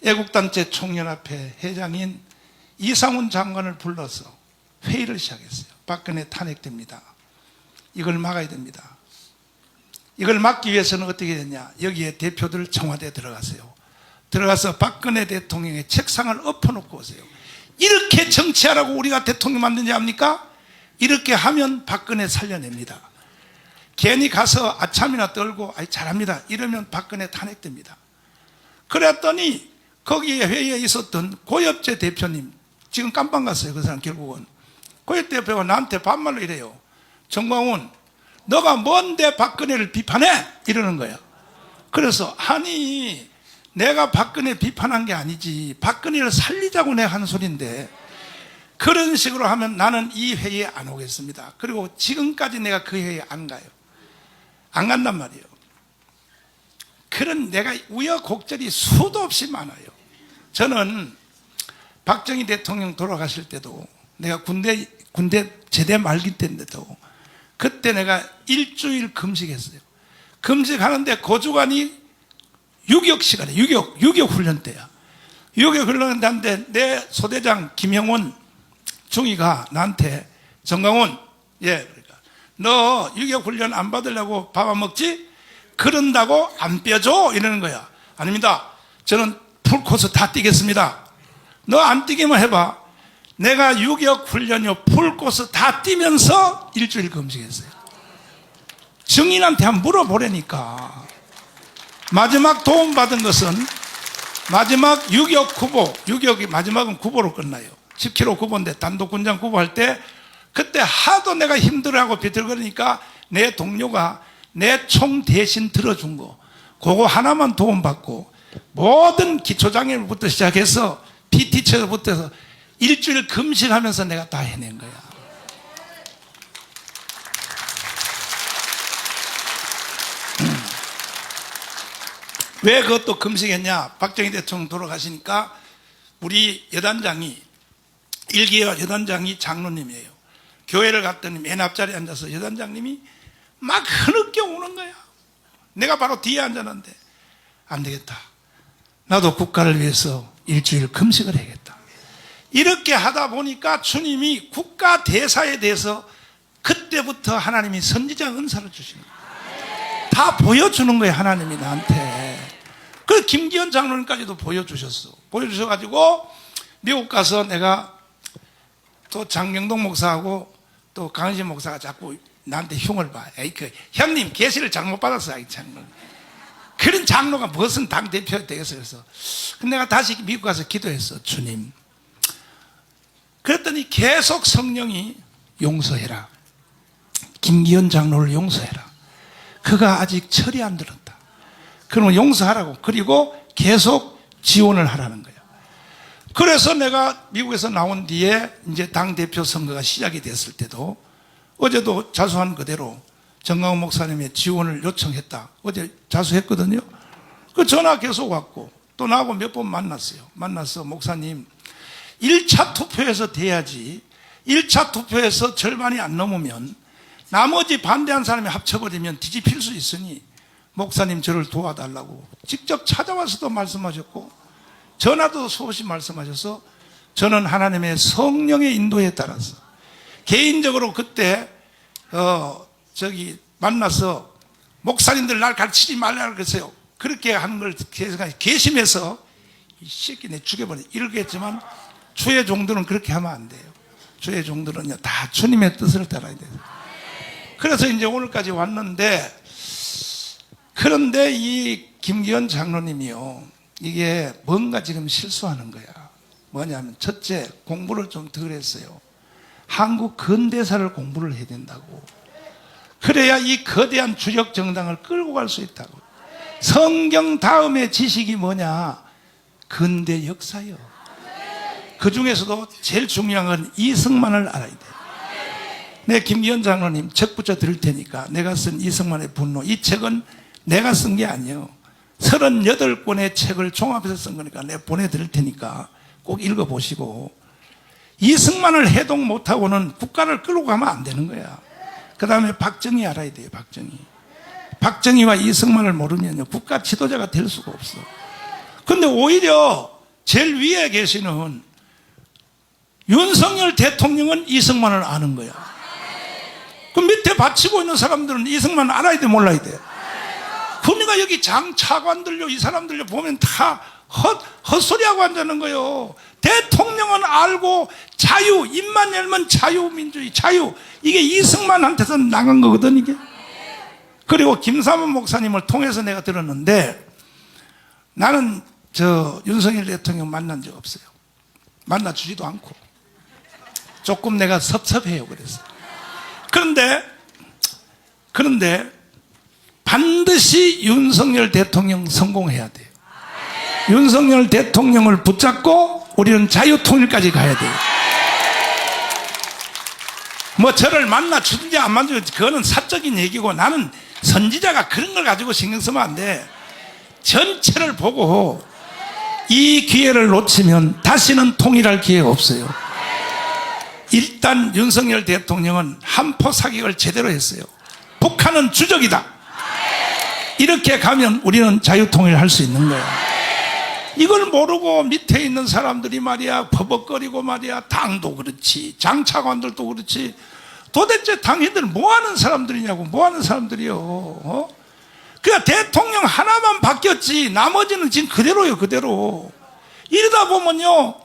A: 애국단체 총연합회 회장인 이상훈 장관을 불러서 회의를 시작했어요. 박근혜 탄핵됩니다. 이걸 막아야 됩니다. 이걸 막기 위해서는 어떻게 됐냐? 여기에 대표들 청와대에 들어가세요. 들어가서 박근혜 대통령의 책상을 엎어놓고 오세요. 이렇게 정치하라고 우리가 대통령 만든지 압니까? 이렇게 하면 박근혜 살려냅니다. 괜히 가서 아참이나 떨고 아이 잘합니다 이러면 박근혜 탄핵됩니다. 그랬더니 거기에 회의에 있었던 고엽재 대표님, 지금 깜빵 갔어요. 그 사람 결국은. 고엽 대표가 나한테 반말로 이래요. 정광훈, 너가 뭔데 박근혜를 비판해? 이러는 거야. 그래서 아니 내가 박근혜 비판한 게 아니지, 박근혜를 살리자고 내가 한 소린데 그런 식으로 하면 나는 이 회의에 안 오겠습니다. 그리고 지금까지 내가 그 회의에 안 가요. 안 간단 말이에요. 그런 내가 우여곡절이 수도 없이 많아요. 저는 박정희 대통령 돌아가실 때도 내가 군대 제대 말기 때인데도 그때 내가 일주일 금식했어요. 금식하는데 고주관이 유격 시간에 유격 훈련 때야. 유격 훈련 때인데 내 소대장 김영원 중위가 나한테 정광훈, 그러니까 너 유격 훈련 안 받으려고 밥 안 먹지? 그런다고 안 빼줘? 이러는 거야. 아닙니다. 저는 풀코스 다 뛰겠습니다. 너 안 뛰기만 해봐. 내가 유격 훈련이요 풀코스 다 뛰면서 일주일 금식했어요. 증인한테 한번 물어보라니까. 마지막 도움받은 것은 마지막 유격 구보, 유격이 마지막은 구보로 끝나요. 10km 구보인데 단독군장 구보할 때 그때 하도 내가 힘들어하고 비틀거리니까 내 동료가 내 총 대신 들어준 거 그거 하나만 도움받고 모든 기초장애물부터 시작해서 PT체부터 해서 일주일 금식하면서 내가 다 해낸 거야. 왜 그것도 금식했냐? 박정희 대통령 돌아가시니까 우리 여단장이, 일기와 여단장이 장로님이에요. 교회를 갔더니 맨 앞자리에 앉아서 여단장님이 막 흐느껴 우는 거야. 내가 바로 뒤에 앉았는데 안 되겠다. 나도 국가를 위해서 일주일 금식을 해야겠다. 이렇게 하다 보니까 주님이 국가 대사에 대해서 그때부터 하나님이 선지자 은사를 주시는 거예요. 다 보여주는 거예요. 하나님이 나한테. 그 김기현 장로님까지도 보여주셨어. 보여주셔가지고 미국 가서 내가 또 장경동 목사하고 또 강은신 목사가 자꾸 나한테 흉을 봐. 에이, 형님 계시를 잘못 받았어. 이 장로. 그런 장로가 무슨 당대표가 되겠어. 그래서 내가 다시 미국 가서 기도했어. 주님. 그랬더니 계속 성령이 용서해라. 김기현 장로를 용서해라. 그가 아직 철이 안 들었다. 그러면 용서하라고. 그리고 계속 지원을 하라는 거야. 그래서 내가 미국에서 나온 뒤에 이제 당대표 선거가 시작이 됐을 때도 어제도 자수한 그대로 정광훈 목사님의 지원을 요청했다. 어제 자수했거든요. 그 전화 계속 왔고 또 나하고 몇 번 만났어요. 만나서 목사님 1차 투표에서 돼야지 1차 투표에서 절반이 안 넘으면 나머지 반대한 사람이 합쳐버리면 뒤집힐 수 있으니 목사님 저를 도와달라고 직접 찾아와서도 말씀하셨고 전화도 수없이 말씀하셔서 저는 하나님의 성령의 인도에 따라서 개인적으로 그때 만나서 목사님들 날 가르치지 말라고 그랬어요. 그렇게 하는 걸 개심해서 이 새끼 내 죽여버려 이렇게 했지만 주의 종들은 그렇게 하면 안 돼요. 주의 종들은요 다 주님의 뜻을 따라야 돼요. 그래서 이제 오늘까지 왔는데 그런데 이 김기현 장로님이요 이게 뭔가 지금 실수하는 거야. 뭐냐면 첫째 공부를 좀 덜 했어요. 한국 근대사를 공부를 해야 된다고. 그래야 이 거대한 주력 정당을 끌고 갈 수 있다고. 성경 다음에 지식이 뭐냐? 근대 역사요. 그 중에서도 제일 중요한 건 이승만을 알아야 돼. 내 김기현 장로님 책 붙여 드릴 테니까 내가 쓴 이승만의 분노. 이 책은 내가 쓴 게 아니에요. 38권의 책을 종합해서 쓴 거니까 내가 보내드릴 테니까 꼭 읽어보시고 이승만을 해동 못하고는 국가를 끌고 가면 안 되는 거야. 그 다음에 박정희 알아야 돼요. 박정희와 이승만을 모르면요 국가 지도자가 될 수가 없어. 근데 오히려 제일 위에 계시는 윤석열 대통령은 이승만을 아는 거야. 그 밑에 받치고 있는 사람들은 이승만을 알아야 돼 몰라야 돼? 그러니까 여기 장 차관들요 이 사람들요 보면 다 헛소리하고 앉아는 거예요. 대통령은 알고 자유, 입만 열면 자유민주주의 자유 이게 이승만한테서 나간 거거든 이게. 그리고 김삼원 목사님을 통해서 내가 들었는데 나는 윤석열 대통령 만난 적 없어요. 만나주지도 않고. 조금 내가 섭섭해요. 그런데 반드시 윤석열 대통령 성공해야 돼요. 윤석열 대통령을 붙잡고 우리는 자유통일까지 가야 돼요. 뭐 저를 만나주든지 안 만나주든지 그거는 사적인 얘기고 나는 선지자가 그런 걸 가지고 신경 쓰면 안 돼. 전체를 보고 이 기회를 놓치면 다시는 통일할 기회가 없어요. 일단 윤석열 대통령은 한포 사격을 제대로 했어요. 북한은 주적이다. 이렇게 가면 우리는 자유통일할 수 있는 거야. 이걸 모르고 밑에 있는 사람들이 말이야 버벅거리고 말이야 당도 그렇지 장차관들도 그렇지 도대체 당신들 뭐하는 사람들이냐고 뭐하는 사람들이요. 그러니까 대통령 하나만 바뀌었지 나머지는 지금 그대로요 그대로. 이러다 보면요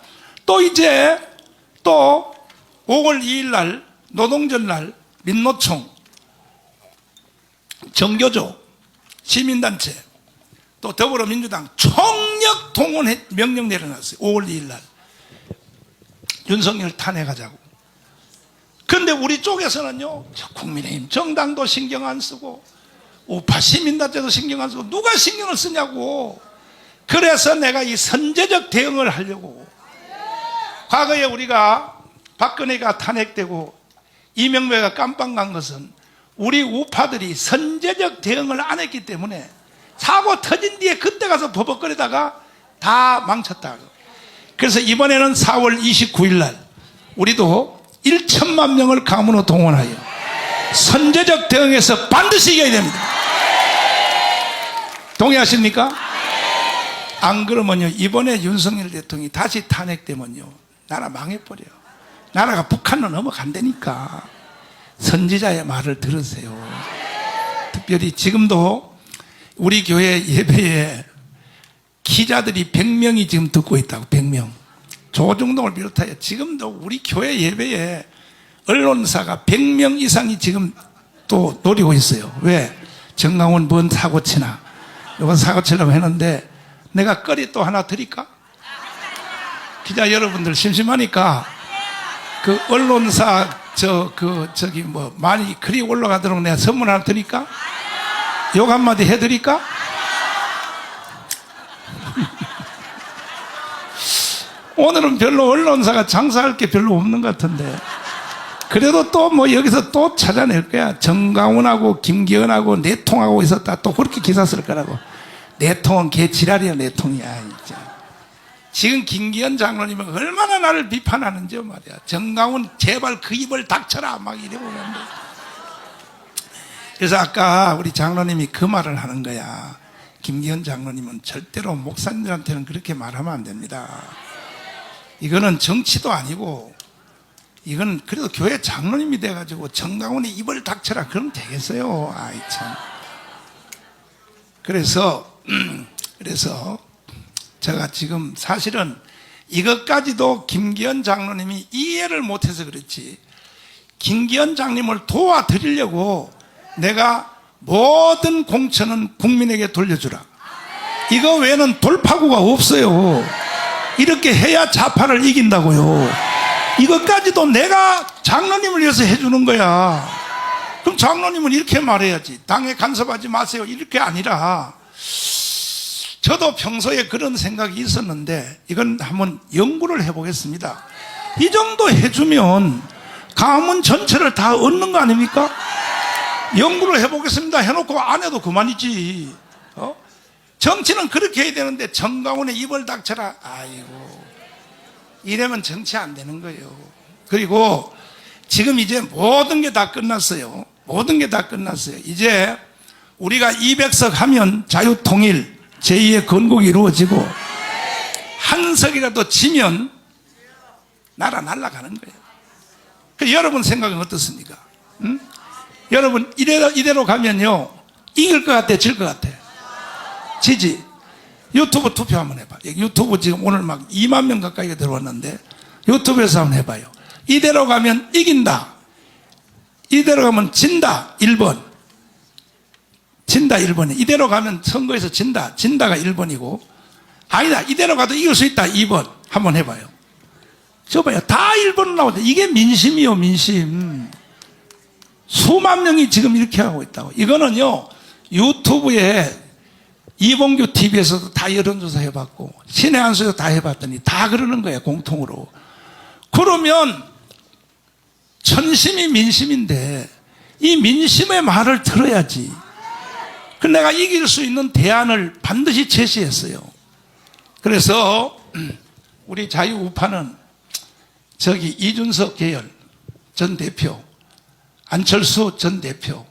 A: 또 이제 또 5월 2일 날 노동절날 민노총 정교조 시민단체 또 더불어민주당 총력 동원 명령 내려놨어요. 5월 2일 날 윤석열 탄핵하자고. 그런데 우리 쪽에서는요 국민의힘 정당도 신경 안 쓰고 우파 시민단체도 신경 안 쓰고 누가 신경을 쓰냐고. 그래서 내가 이 선제적 대응을 하려고. 과거에 우리가 박근혜가 탄핵되고 이명박가 깜빵 간 것은 우리 우파들이 선제적 대응을 안 했기 때문에 사고 터진 뒤에 그때 가서 버벅거리다가 다 망쳤다. 그래서 이번에는 4월 29일 날 우리도 1천만 명을 가문으로 동원하여 선제적 대응에서 반드시 이겨야 됩니다. 동의하십니까? 안 그러면요 이번에 윤석열 대통령이 다시 탄핵되면요 나라 망해버려요. 나라가 북한으로 넘어간다니까. 선지자의 말을 들으세요. 특별히 지금도 우리 교회 예배에 기자들이 100명이 지금 듣고 있다고. 100명. 조중동을 비롯하여 지금도 우리 교회 예배에 언론사가 100명 이상이 지금 또 노리고 있어요. 왜? 정강훈 뭔 사고 치나. 이건 사고 치려고 했는데 내가 거리 또 하나 드릴까? 기자 여러분들 심심하니까 그 언론사 저기 뭐 많이 글이 올라가도록 내가 선물 하나 드릴까? 욕 한마디 해드릴까? 오늘은 별로 언론사가 장사할 게 별로 없는 것 같은데 그래도 또 뭐 여기서 또 찾아낼 거야. 정강훈하고 김기현하고 내통하고 있었다. 또 그렇게 기사 쓸 거라고. 내통은 개 지랄이야. 내통이야 진짜. 지금 김기현 장로님은 얼마나 나를 비판하는지 말이야. 정강훈 제발 그 입을 닥쳐라 막 이래 보는데. 그래서 아까 우리 장로님이 그 말을 하는 거야. 김기현 장로님은 절대로 목사님들한테는 그렇게 말하면 안 됩니다. 이거는 정치도 아니고 이건 그래도 교회 장로님이 돼가지고 정강훈이 입을 닥쳐라 그러면 되겠어요. 아이 참. 그래서 제가 지금 사실은 이것까지도 김기현 장로님이 이해를 못해서 그렇지 김기현 장님을 도와드리려고 내가 모든 공천은 국민에게 돌려주라. 이거 외에는 돌파구가 없어요. 이렇게 해야 좌파를 이긴다고요. 이것까지도 내가 장로님을 위해서 해주는 거야. 그럼 장로님은 이렇게 말해야지. 당에 간섭하지 마세요. 이렇게 아니라 저도 평소에 그런 생각이 있었는데 이건 한번 연구를 해보겠습니다. 이 정도 해주면 가문 전체를 다 얻는 거 아닙니까? 연구를 해보겠습니다 해놓고 안 해도 그만이지. 정치는 그렇게 해야 되는데 정강훈의 입을 닥쳐라. 아이고 이러면 정치 안 되는 거예요. 그리고 지금 이제 모든 게 다 끝났어요. 모든 게 다 끝났어요. 이제 우리가 200석 하면 자유통일 제2의 건국이 이루어지고 한 석이라도 지면 나라 날아가는 거예요. 그 여러분 생각은 어떻습니까? 응? 여러분 이대로 가면요 이길 것 같아 질 것 같아? 지지. 유튜브 투표 한번 해봐. 유튜브 지금 오늘 막 2만 명 가까이가 들어왔는데 유튜브에서 한번 해봐요. 이대로 가면 이긴다, 이대로 가면 진다 1번, 진다 1번이. 이대로 가면 선거에서 진다. 진다가 1번이고. 아니다. 이대로 가도 이길 수 있다. 2번. 한번 해봐요. 저 봐요. 다 1번 나오죠. 이게 민심이요, 민심. 수만 명이 지금 이렇게 하고 있다고. 이거는요, 유튜브에 이봉규 TV에서도 다 여론조사 해봤고, 신의 한수에서 다 해봤더니 다 그러는 거예요, 공통으로. 그러면, 천심이 민심인데, 이 민심의 말을 들어야지. 그 내가 이길 수 있는 대안을 반드시 제시했어요. 그래서, 우리 자유우파는 저기 이준석 계열 전 대표, 안철수 전 대표,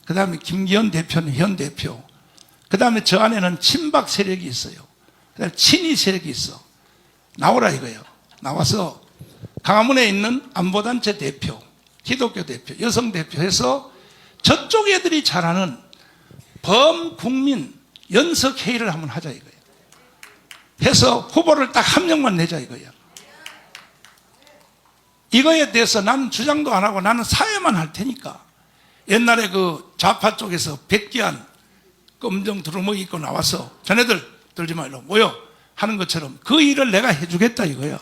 A: 그 다음에 김기현 대표는 현 대표, 그 다음에 저 안에는 친박 세력이 있어요. 그 다음에 친이 세력이 있어. 나오라 이거예요. 나와서 강화문에 있는 안보단체 대표, 기독교 대표, 여성 대표 해서 저쪽 애들이 잘하는 범국민 연석회의를 한번 하자 이거예요. 해서 후보를 딱 한 명만 내자 이거예요. 이거에 대해서 나는 주장도 안 하고 나는 사회만 할 테니까. 옛날에 그 좌파 쪽에서 백기한 검정 두루마기 입고 나와서 자네들 들지 말고 모여 하는 것처럼 그 일을 내가 해주겠다 이거야.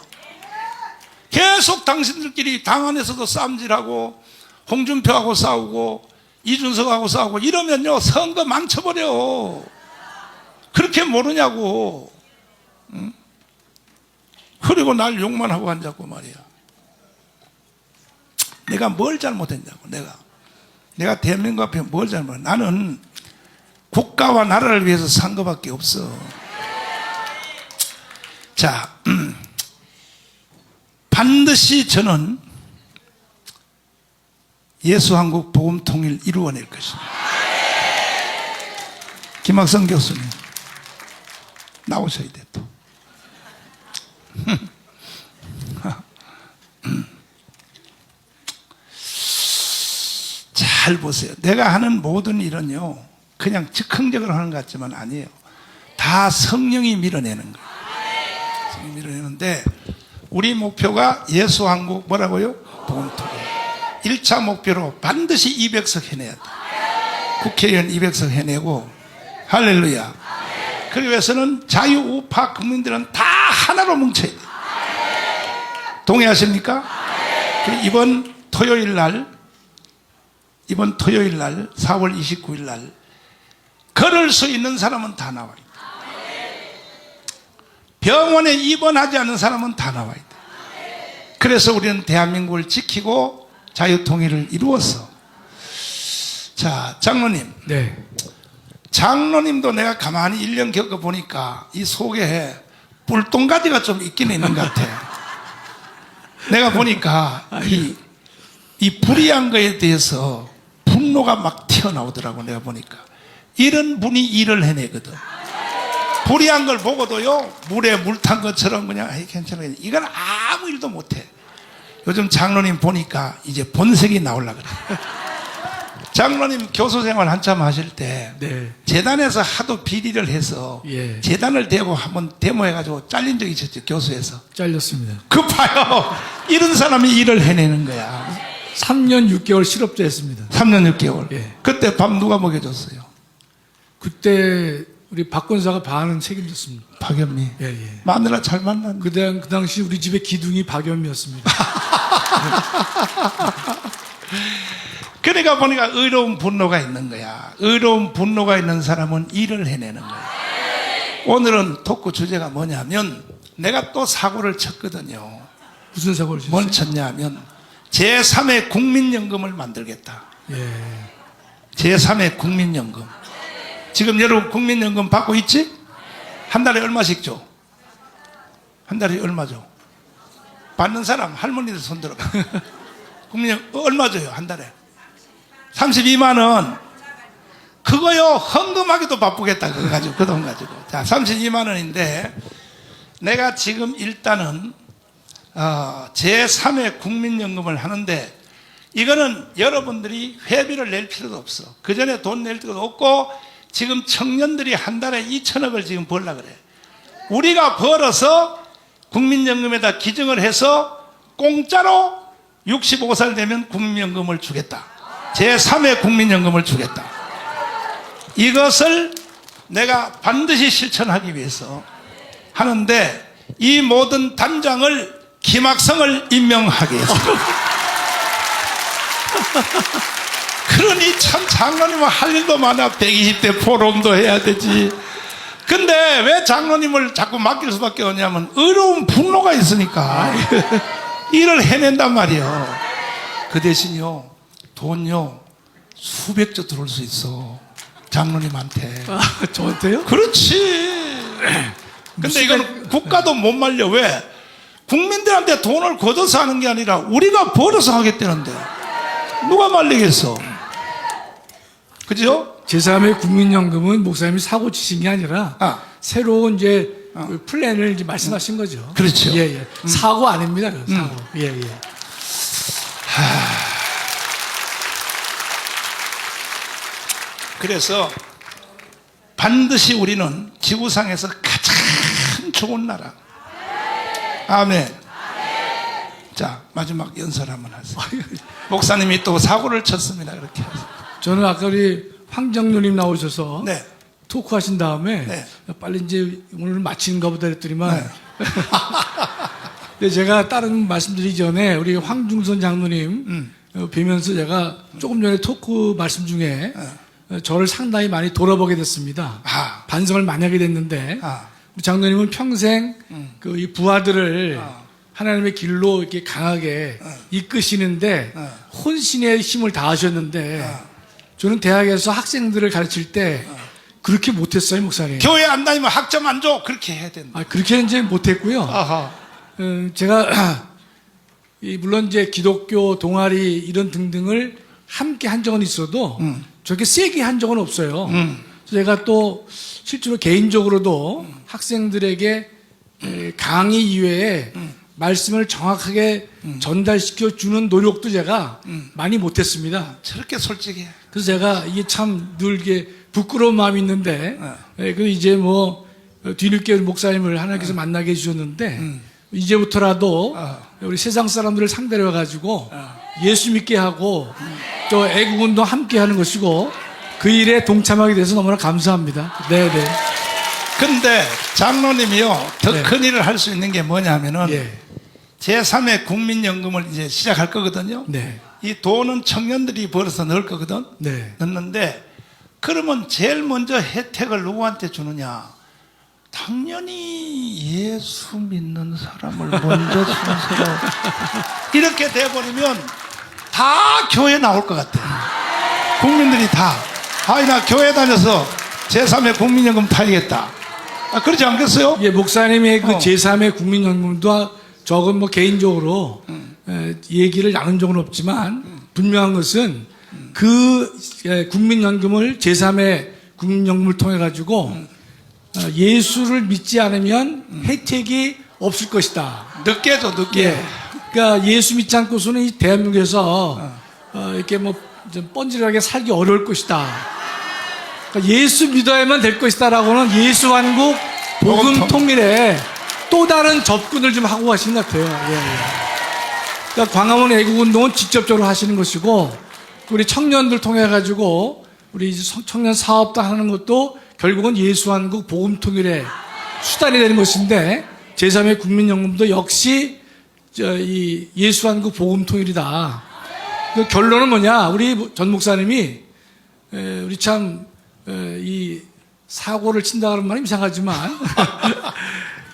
A: 계속 당신들끼리 당 안에서도 싸움질하고 홍준표하고 싸우고 이준석하고 싸우고 이러면요 선거 망쳐버려. 그렇게 모르냐고. 응? 그리고 날 욕만 하고 앉았고 말이야. 내가 뭘 잘못했냐고. 내가 대한민국 앞에 뭘 잘못했냐고. 나는 국가와 나라를 위해서 산 것밖에 없어. 자, 반드시 저는 예수한국 복음통일 이루어낼 것입니다. 김학성 교수님 나오셔야 돼 또. 잘 보세요. 내가 하는 모든 일은요 그냥 즉흥적으로 하는 것 같지만 아니에요. 다 성령이 밀어내는 거예요. 성령이 밀어내는데 우리 목표가 예수한국 뭐라고요? 복음통일. 1차 목표로 반드시 200석 해내야 돼. 국회의원 200석 해내고 할렐루야. 그러기 위해서는 자유우파 국민들은 다 하나로 뭉쳐야 돼. 동의하십니까? 이번 토요일 날 4월 29일 날 걸을 수 있는 사람은 다 나와야 돼. 병원에 입원하지 않은 사람은 다 나와야 돼. 그래서 우리는 대한민국을 지키고 자유통일을 이루었어. 자, 장로님.
D: 네.
A: 장로님도 내가 가만히 1년 겪어보니까 이 속에 뿔똥가지가 좀 있긴 있는 것 같아. 내가 보니까 이 불의한 거에 대해서 분노가 막 튀어나오더라고. 내가 보니까 이런 분이 일을 해내거든. 불의한 걸 보고도요 물에 물 탄 것처럼 그냥 괜찮아. 이건 아무 일도 못해. 요즘 장로님 보니까 이제 본색이 나오려고 그래. 장로님 교수 생활 한참 하실 때
D: 네.
A: 재단에서 하도 비리를 해서
D: 예.
A: 재단을 대고 한번 데모해가지고 잘린 적이 있었죠. 교수에서.
D: 잘렸습니다.
A: 그 봐요. 이런 사람이 일을 해내는 거야.
D: 3년 6개월 실업자 했습니다.
A: 3년 6개월.
D: 예.
A: 그때 밥 누가 먹여줬어요?
D: 그때 우리 박 권사가 반은 책임졌습니다.
A: 박연미.
D: 예, 예.
A: 마누라 잘 만났네.
D: 그 당시 우리 집의 기둥이 박연미였습니다.
A: 그러니까 보니까 의로운 분노가 있는 거야. 의로운 분노가 있는 사람은 일을 해내는 거야. 오늘은 토크 주제가 뭐냐면 내가 또 사고를 쳤거든요.
D: 무슨 사고를 쳤어요?
A: 뭘 쳤냐 하면 제3의 국민연금을 만들겠다.
D: 예.
A: 제3의 국민연금. 지금 여러분 국민연금 받고 있지? 한 달에 얼마씩 줘? 한 달에 얼마 줘? 받는 사람 할머니들 손 들어봐. 국민연금 얼마 줘요 한 달에? 32만 원. 그거요 헌금하기도 바쁘겠다. 그거 가지고 그 돈 가지고. 자 32만 원인데 내가 지금 일단은 제3의 국민연금을 하는데 이거는 여러분들이 회비를 낼 필요도 없어. 그 전에 돈 낼 필요도 없고 지금 청년들이 한 달에 2천억을 지금 벌라 그래. 우리가 벌어서 국민연금에다 기증을 해서 공짜로 65살 되면 국민연금을 주겠다. 제3의 국민연금을 주겠다. 이것을 내가 반드시 실천하기 위해서 하는데 이 모든 단장을 김학성을 임명하게 했습니다. 그러니 참 장로님은 할 일도 많아. 120대 포럼도 해야 되지. 근데 왜 장로님을 자꾸 맡길 수밖에 없냐면 어려운 분노가 있으니까 일을 해낸단 말이에요. 그 대신요 돈요 수백조 들어올 수 있어 장로님한테.
D: 아, 저한테요?
A: 그렇지. 근데 이건 국가도 못 말려. 왜? 국민들한테 돈을 걷어서 하는 게 아니라 우리가 벌어서 하겠다는데 누가 말리겠어? 그죠?
D: 제3의 국민연금은 목사님이 사고 치신 게 아니라 새로운 이제 그 플랜을 이제 말씀하신 거죠.
A: 그렇죠.
D: 예, 예. 사고 아닙니다. 그 사고. 예, 예.
A: 그래서 반드시 우리는 지구상에서 가장 좋은 나라. 아멘. 자, 마지막 연설 한번 하세요. 목사님이 또 사고를 쳤습니다. 그렇게 하세요.
D: 저는 아까 우리 황정루님 나오셔서
A: 네.
D: 토크 하신 다음에
A: 네.
D: 빨리 이제 오늘 마치는가 보다 그랬더니만 근데 제가 다른 말씀드리기 전에 우리 황중선 장로님 뵈면서 제가 조금 전에 토크 말씀 중에 저를 상당히 많이 돌아보게 됐습니다. 반성을 많이 하게 됐는데 우리 장로님은 평생 그 이 부하들을 하나님의 길로 이렇게 강하게 이끄시는데 혼신의 힘을 다하셨는데 저는 대학에서 학생들을 가르칠 때 그렇게 못했어요, 목사님.
A: 교회 안 다니면 학점 안 줘. 그렇게 해야 된다.
D: 아, 그렇게는 이제 못했고요. 제가 물론 이제 기독교 동아리 이런 등등을 함께 한 적은 있어도 저렇게 세게 한 적은 없어요. 그래서 제가 또 실제로 개인적으로도 학생들에게 강의 이외에 말씀을 정확하게 전달시켜 주는 노력도 제가 많이 못했습니다.
A: 저렇게 솔직해.
D: 그래서 제가 이게 참 늘 이게 부끄러운 마음이 있는데, 그 이제 뭐 뒤늦게 목사님을 하나님께서 만나게 해주셨는데, 이제부터라도 우리 세상 사람들을 상대로 해가지고 예수 믿게 하고 또 애국운동 함께 하는 것이고 그 일에 동참하게 돼서 너무나 감사합니다. 네네.
A: 근데 장로님이요, 더
D: 네.
A: 큰 일을 할 수 있는 게 뭐냐면은
D: 예.
A: 제3의 국민연금을 이제 시작할 거거든요.
D: 네.
A: 이 돈은 청년들이 벌어서 넣을 거거든.
D: 네.
A: 넣는데 그러면 제일 먼저 혜택을 누구한테 주느냐? 당연히 예수 믿는 사람을 먼저 순서로 이렇게 돼버리면 다 교회 나올 것 같아. 국민들이 다. 아이, 나 교회 다녀서 제3의 국민연금 타야겠다. 그렇지 않겠어요?
D: 예, 목사님의 그 제3의 국민연금도 저건 뭐 개인적으로 얘기를 나눈 적은 없지만 분명한 것은 그 국민연금을 제3의 국민연금을 통해 가지고 예수를 믿지 않으면 혜택이 없을 것이다.
A: 늦게 줘, 늦게.
D: 예. 그러니까 예수 믿지 않고서는 이 대한민국에서 이렇게 뭐 좀 뻔질하게 살기 어려울 것이다. 그러니까 예수 믿어야만 될 것이다라고는 예수한국 복음 통일에 또 다른 접근을 좀 하고 가시는 것 같아요. 예, 예. 그러니까 광화문 애국운동은 직접적으로 하시는 것이고 우리 청년들 통해 가지고 우리 청년 사업도 하는 것도 결국은 예수한국 복음 통일의 수단이 되는 것인데 제3의 국민연금도 역시 이 예수한국 복음 통일이다. 그 결론은 뭐냐? 우리 전 목사님이 우리 참 이 사고를 친다 그런 말은 이상하지만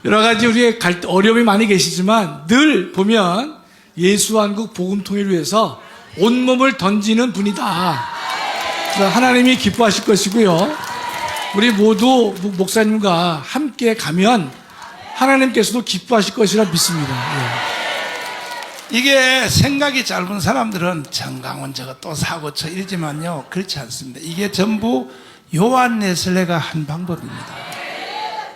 D: 여러 가지 우리의 어려움이 많이 계시지만 늘 보면 예수한국 복음 통일을 위해서 온몸을 던지는 분이다. 그래서 하나님이 기뻐하실 것이고요. 우리 모두 목사님과 함께 가면 하나님께서도 기뻐하실 것이라 믿습니다. 예.
A: 이게 생각이 짧은 사람들은 정강원 저거 또 사고 쳐 이러지만요, 그렇지 않습니다. 이게 전부 요한 네슬레가 한 방법입니다.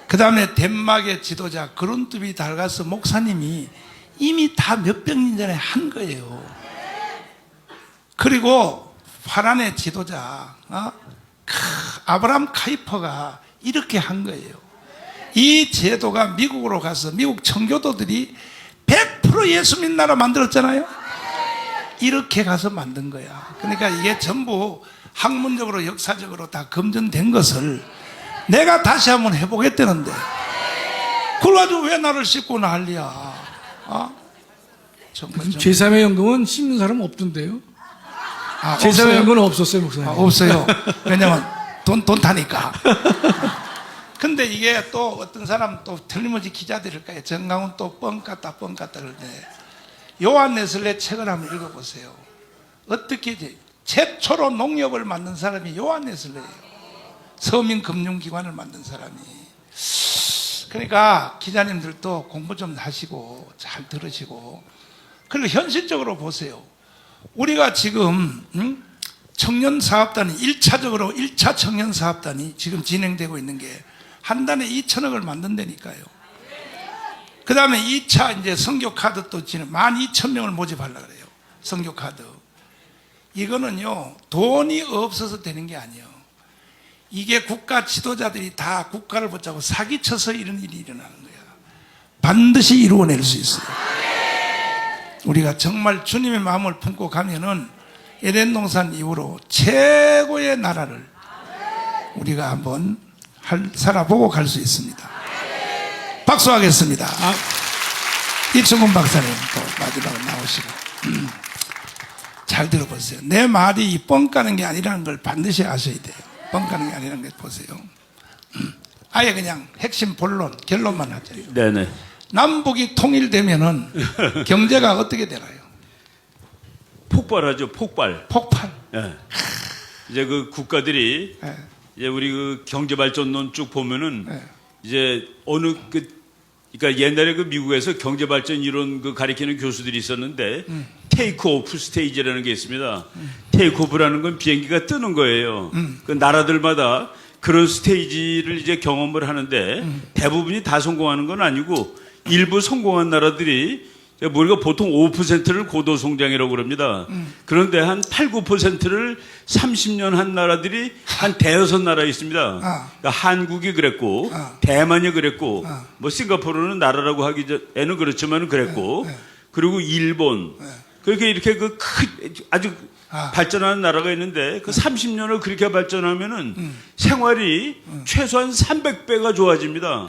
A: 그 다음에 덴마크의 지도자 그룬트비 달가스 목사님이 이미 다 몇백 년 전에 한 거예요. 그리고 파란의 지도자 아브라함 카이퍼가 이렇게 한 거예요. 이 제도가 미국으로 가서 미국 청교도들이 100% 예수 믿는 나라 만들었잖아요. 이렇게 가서 만든 거야. 그러니까 이게 전부 학문적으로 역사적으로 다 검증된 것을 내가 다시 한번 해보겠다는데 그걸 가지고 왜 나를 씻고 난리야? 정말
D: 제3의 연금은 씹는 사람 없던데요? 제3의
A: 없어요?
D: 연금은 없었어요, 목사님.
A: 없어요. 왜냐면 돈 타니까. 근데 이게 또 어떤 사람 또 틀림없이 기자들일까요? 정강훈 또 뻥 같다 그러는데 요한 네슬레 책을 한번 읽어보세요. 어떻게 이제 최초로 농협을 만든 사람이 요한 네슬레예요. 서민금융기관을 만든 사람이. 그러니까 기자님들도 공부 좀 하시고 잘 들으시고 그리고 현실적으로 보세요. 우리가 지금 청년사업단이 1차적으로 1차 청년사업단이 지금 진행되고 있는 게 한 달에 2천억을 만든다니까요. 그 다음에 2차 이제 선교카드 또 12,000명을 모집하려고 그래요. 선교카드. 이거는요, 돈이 없어서 되는 게 아니에요. 이게 국가 지도자들이 다 국가를 붙잡고 사기쳐서 이런 일이 일어나는 거야. 반드시 이루어낼 수 있어요. 우리가 정말 주님의 마음을 품고 가면은 에덴 동산 이후로 최고의 나라를 우리가 한번 살아보고 갈 수 있습니다. 박수하겠습니다. 이충근 박사님 또 마지막으로 나오시고 잘 들어보세요. 내 말이 뻥 까는 게 아니라는 걸 반드시 아셔야 돼요. 뻥 까는 게 아니라는 걸 보세요. 아예 그냥 핵심 본론 결론만 하죠.
E: 네네.
A: 남북이 통일되면은 경제가 어떻게 되나요?
E: 폭발하죠, 폭발.
A: 폭발.
E: 예. 이제 그 국가들이
A: 예.
E: 이제 우리 그 경제발전론 쭉 보면은
A: 예.
E: 이제 어느 그러니까 옛날에 그 미국에서 경제발전 이론 그 가리키는 교수들이 있었는데 테이크 오프 스테이지라는 게 있습니다. 테이크 오프라는 건 비행기가 뜨는 거예요. 그 나라들마다 그런 스테이지를 이제 경험을 하는데 대부분이 다 성공하는 건 아니고 일부 성공한 나라들이 우리가 보통 5%를 고도 성장이라고 그럽니다. 그런데 한 8, 9%를 30년 한 나라들이 한 대여섯 나라 있습니다. 그러니까 한국이 그랬고, 대만이 그랬고, 뭐 싱가포르는 나라라고 하기 전에는 그렇지만 그랬고, 그리고 일본. 그렇게 이렇게 아주 발전하는 나라가 있는데 그 30년을 그렇게 발전하면은 생활이 최소한 300배가 좋아집니다.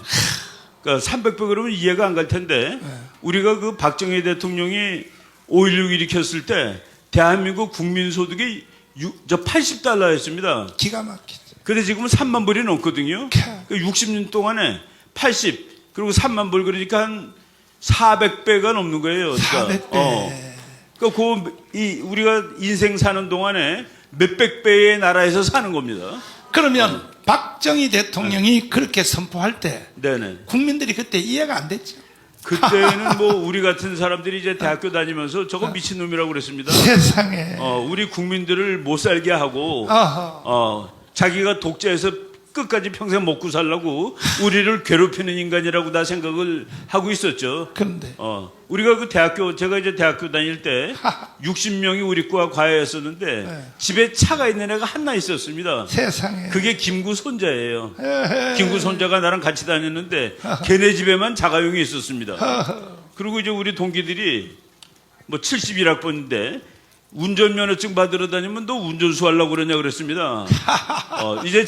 E: 그러니까 300배 그러면 이해가 안 갈 텐데 우리가 그 박정희 대통령이 5.16 일으켰을 때 대한민국 국민소득이 80달러였습니다.
A: 기가 막히죠.
E: 근데 지금은 3만 불이 넘거든요. 그러니까 60년 동안에 80 그리고 3만 불 그러니까 한 400배가 넘는 거예요. 그러니까,
A: 400배.
E: 그러니까 우리가 인생 사는 동안에 몇백 배의 나라에서 사는 겁니다.
A: 그러면 박정희 대통령이 그렇게 선포할 때
E: 네네.
A: 국민들이 그때 이해가 안 됐죠.
E: 그때는 뭐 우리 같은 사람들이 이제 대학교 다니면서 저거 미친놈이라고 그랬습니다.
A: 세상에.
E: 우리 국민들을 못 살게 하고 자기가 독재해서 끝까지 평생 먹고 살라고 우리를 괴롭히는 인간이라고 다 생각을 하고 있었죠.
A: 그런데
E: 우리가 제가 이제 대학교 다닐 때 60명이 우리 과 과외였었는데
A: 네.
E: 집에 차가 있는 애가 하나 있었습니다.
A: 세상에.
E: 그게 김구 손자예요.
A: 에헤.
E: 김구 손자가 나랑 같이 다녔는데 걔네 집에만 자가용이 있었습니다. 그리고 이제 우리 동기들이 뭐 71학번인데 운전면허증 받으러 다니면 너 운전수 하려고 그러냐 그랬습니다. 이제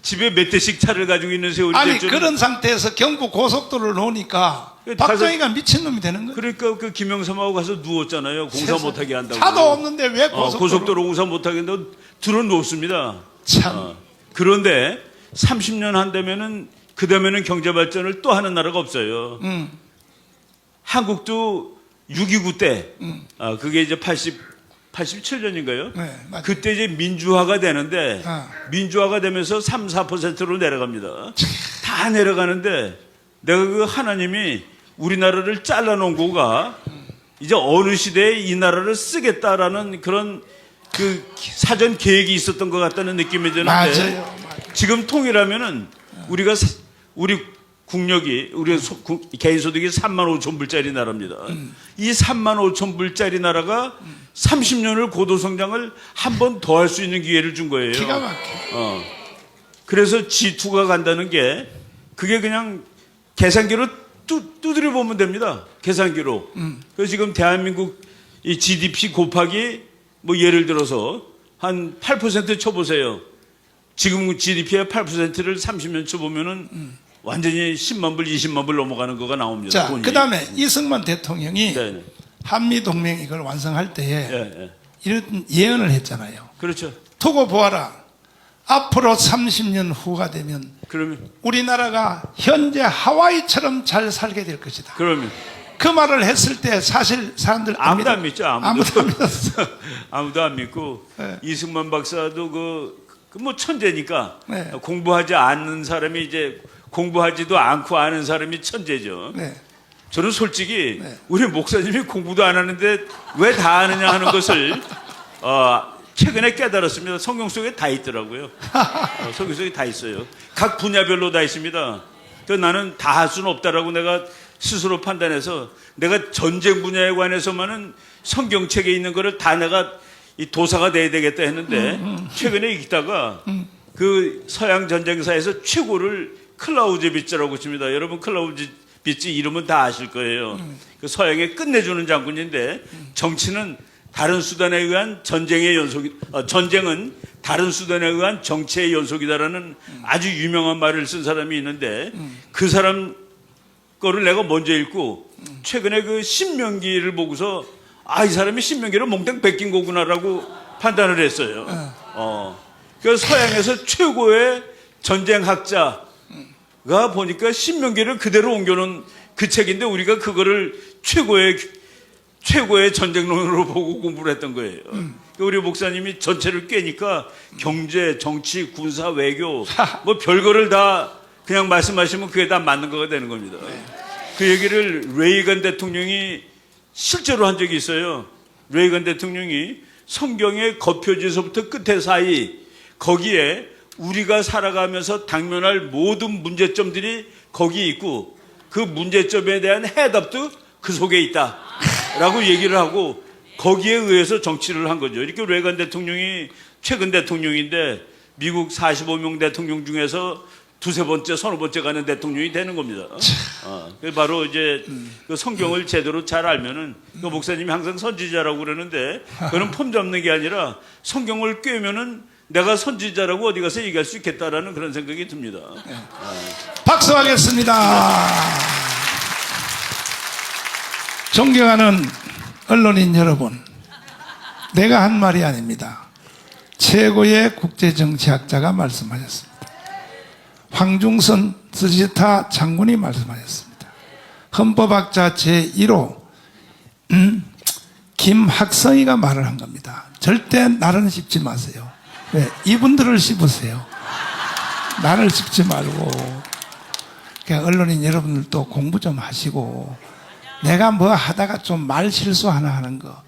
E: 집에 몇 대씩 차를 가지고 있는 세월이
A: 아니
E: 됐죠.
A: 그런 상태에서 경부 고속도로를 놓으니까 박정희가 미친놈이 되는 거예요.
E: 그러니까 그 김영삼하고 가서 누웠잖아요. 공사 못하게 한다고.
A: 차도 없는데 왜
E: 고속도로 공사 못하게 한다고 들어 놓습니다.
A: 참.
E: 그런데 30년 한다면은 그다음에는 경제 발전을 또 하는 나라가 없어요. 한국도 6.29 때, 그게 이제 87년인가요?
A: 네, 맞아요.
E: 그때 이제 민주화가 되는데, 민주화가 되면서 3, 4%로 내려갑니다. 다 내려가는데, 내가 그 하나님이 우리나라를 잘라놓은 거가, 이제 어느 시대에 이 나라를 쓰겠다라는 그런 그 사전 계획이 있었던 것 같다는 느낌이 드는데,
A: 맞아요.
E: 지금 통일하면은 우리 국력이 우리 개인 소득이 3만 5천 불짜리 나라입니다. 이 3만 5천 불짜리 나라가 30년을 고도 성장을 한 번 더 할 수 있는 기회를 준 거예요.
A: 기가 막혀.
E: 그래서 G2가 간다는 게 그게 그냥 계산기로 두드려 보면 됩니다. 계산기로. 그래서 지금 대한민국 이 GDP 곱하기 뭐 예를 들어서 한 8% 쳐보세요. 지금 GDP의 8%를 30년 쳐보면은 완전히 10만 불, 20만 불 넘어가는 거가 나옵니다.
A: 자,
E: 돈이.
A: 그 다음에 이승만 대통령이
E: 네.
A: 한미동맹 이걸 완성할 때에
E: 예, 예.
A: 이런 예언을 했잖아요.
E: 그렇죠.
A: 두고 보아라. 앞으로 30년 후가 되면
E: 그러면,
A: 우리나라가 현재 하와이처럼 잘 살게 될 것이다.
E: 그러면.
A: 그 말을 했을 때 사실 사람들
E: 아무도 안 믿죠,
A: 아무도 안 믿었어.
E: 아무도 안 믿고,
A: 네.
E: 이승만 박사도 뭐 천재니까,
A: 네.
E: 공부하지 않는 사람이 이제, 공부하지도 않고 아는 사람이 천재죠.
A: 네.
E: 저는 솔직히,
A: 네.
E: 우리 목사님이 공부도 안 하는데 왜 다 아느냐 하는 것을, 최근에 깨달았습니다. 성경 속에 다 있더라고요. 성경 속에 다 있어요. 각 분야별로 다 있습니다. 그래서 나는 다 할 수는 없다라고 내가 스스로 판단해서 내가 전쟁 분야에 관해서만은 성경책에 있는 거를 다 내가 이 도사가 돼야 되겠다 했는데 최근에 읽다가 그 서양 전쟁사에서 최고를 클라우제비츠라고 칩니다. 여러분 클라우제비츠 이름은 다 아실 거예요. 그 서양에 끝내주는 장군인데 정치는 다른 수단에 의한 전쟁의 연속이, 전쟁은 다른 수단에 의한 정치의 연속이다라는 아주 유명한 말을 쓴 사람이 있는데 그 사람 거를 내가 먼저 읽고 최근에 그 신명기를 보고서 이 사람이 신명기를 몽땅 베낀 거구나라고 판단을 했어요. 그래서 서양에서 최고의 전쟁학자가 보니까 신명기를 그대로 옮겨놓은 그 책인데 우리가 그거를 최고의 전쟁론으로 보고 공부를 했던 거예요. 우리 목사님이 전체를 꿰니까 경제, 정치, 군사, 외교 뭐 별거를 다 그냥 말씀하시면 그게 다 맞는 거가 되는 겁니다. 그 얘기를 레이건 대통령이 실제로 한 적이 있어요. 레이건 대통령이 성경의 겉표지에서부터 끝에 사이 거기에 우리가 살아가면서 당면할 모든 문제점들이 거기에 있고 그 문제점에 대한 해답도 그 속에 있다 라고 얘기를 하고 거기에 의해서 정치를 한 거죠. 이렇게 레이건 대통령이 최근 대통령인데 미국 45명 대통령 중에서 두세 번째, 서너 번째 가는 대통령이 되는 겁니다. 바로 이제 그 성경을 제대로 잘 알면은 그 목사님이 항상 선지자라고 그러는데 그는 폼 잡는 게 아니라 성경을 꿰면은 내가 선지자라고 어디 가서 얘기할 수 있겠다라는 그런 생각이 듭니다.
A: 박수하겠습니다. 존경하는 언론인 여러분, 내가 한 말이 아닙니다. 최고의 국제정치학자가 말씀하셨습니다. 황중선 스지타 장군이 말씀하셨습니다. 헌법학자 제1호 김학성이가 말을 한 겁니다. 절대 나를 씹지 마세요. 왜? 이분들을 씹으세요. 나를 씹지 말고. 그러니까 언론인 여러분들도 공부 좀 하시고, 내가 뭐 하다가 좀 말 실수 하나 하는 거.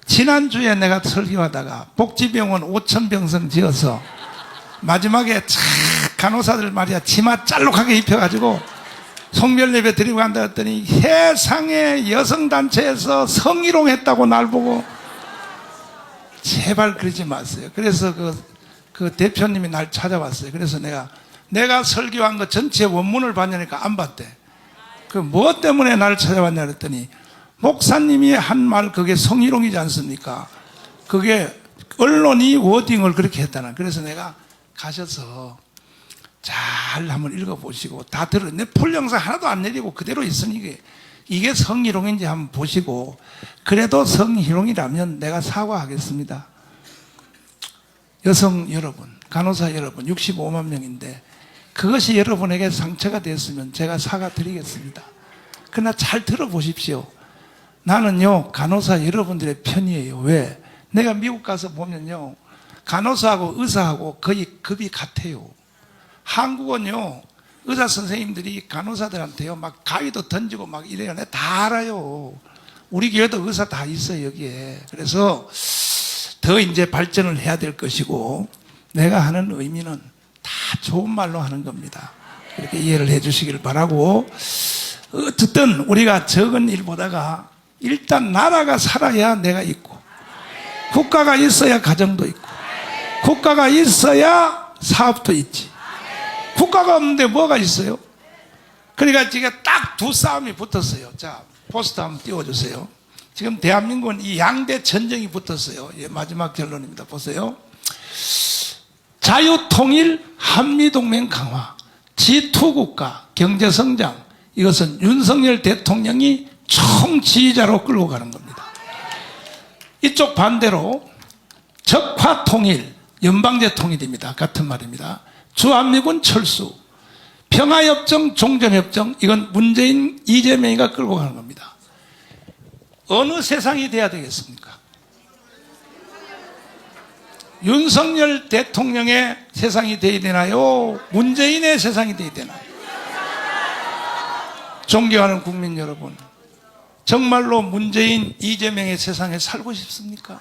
A: 지난주에 내가 설교하다가 복지병원 5,000병성 지어서 마지막에 간호사들 말이야 치마 짤록하게 입혀가지고 송별 예배 드리고 간다 했더니 세상에 여성단체에서 성희롱했다고 날 보고 제발 그러지 마세요. 그래서 그 대표님이 날 찾아왔어요. 그래서 내가 설교한 거 전체 원문을 봤냐니까 안 봤대. 그 뭐 때문에 나를 찾아왔냐 그랬더니 목사님이 한 말 그게 성희롱이지 않습니까? 그게 언론이 워딩을 그렇게 했다는. 그래서 내가 가셔서 잘 한번 읽어보시고 다 내 풀 영상 하나도 안 내리고 그대로 있으니 이게 성희롱인지 한번 보시고 그래도 성희롱이라면 내가 사과하겠습니다. 여성 여러분, 간호사 여러분 65만 명인데 그것이 여러분에게 상처가 됐으면 제가 사과드리겠습니다. 그러나 잘 들어보십시오. 나는요 간호사 여러분들의 편이에요. 왜? 내가 미국 가서 보면요 간호사하고 의사하고 거의 급이 같아요. 한국은요 의사 선생님들이 간호사들한테요 막 가위도 던지고 막 이래요. 내가 다 알아요. 우리 교회도 의사 다 있어요 여기에. 그래서 더 이제 발전을 해야 될 것이고 내가 하는 의미는 다 좋은 말로 하는 겁니다. 이렇게 이해를 해 주시길 바라고, 어쨌든 우리가 적은 일 보다가 일단 나라가 살아야 내가 있고 국가가 있어야 가정도 있고 국가가 있어야 사업도 있지. 국가가 없는데 뭐가 있어요? 그러니까 지금 딱 두 싸움이 붙었어요. 자, 포스터 한번 띄워주세요. 지금 대한민국은 이 양대 전쟁이 붙었어요. 예, 마지막 결론입니다. 보세요. 자유통일, 한미동맹 강화, G2국가, 경제성장, 이것은 윤석열 대통령이 총지휘자로 끌고 가는 겁니다. 이쪽 반대로 적화통일, 연방제 통일입니다. 같은 말입니다. 주한미군 철수, 평화협정, 종전협정, 이건 문재인, 이재명이가 끌고 가는 겁니다. 어느 세상이 돼야 되겠습니까? 윤석열 대통령의 세상이 돼야 되나요? 문재인의 세상이 돼야 되나요? 존경하는 국민 여러분, 정말로 문재인, 이재명의 세상에 살고 싶습니까?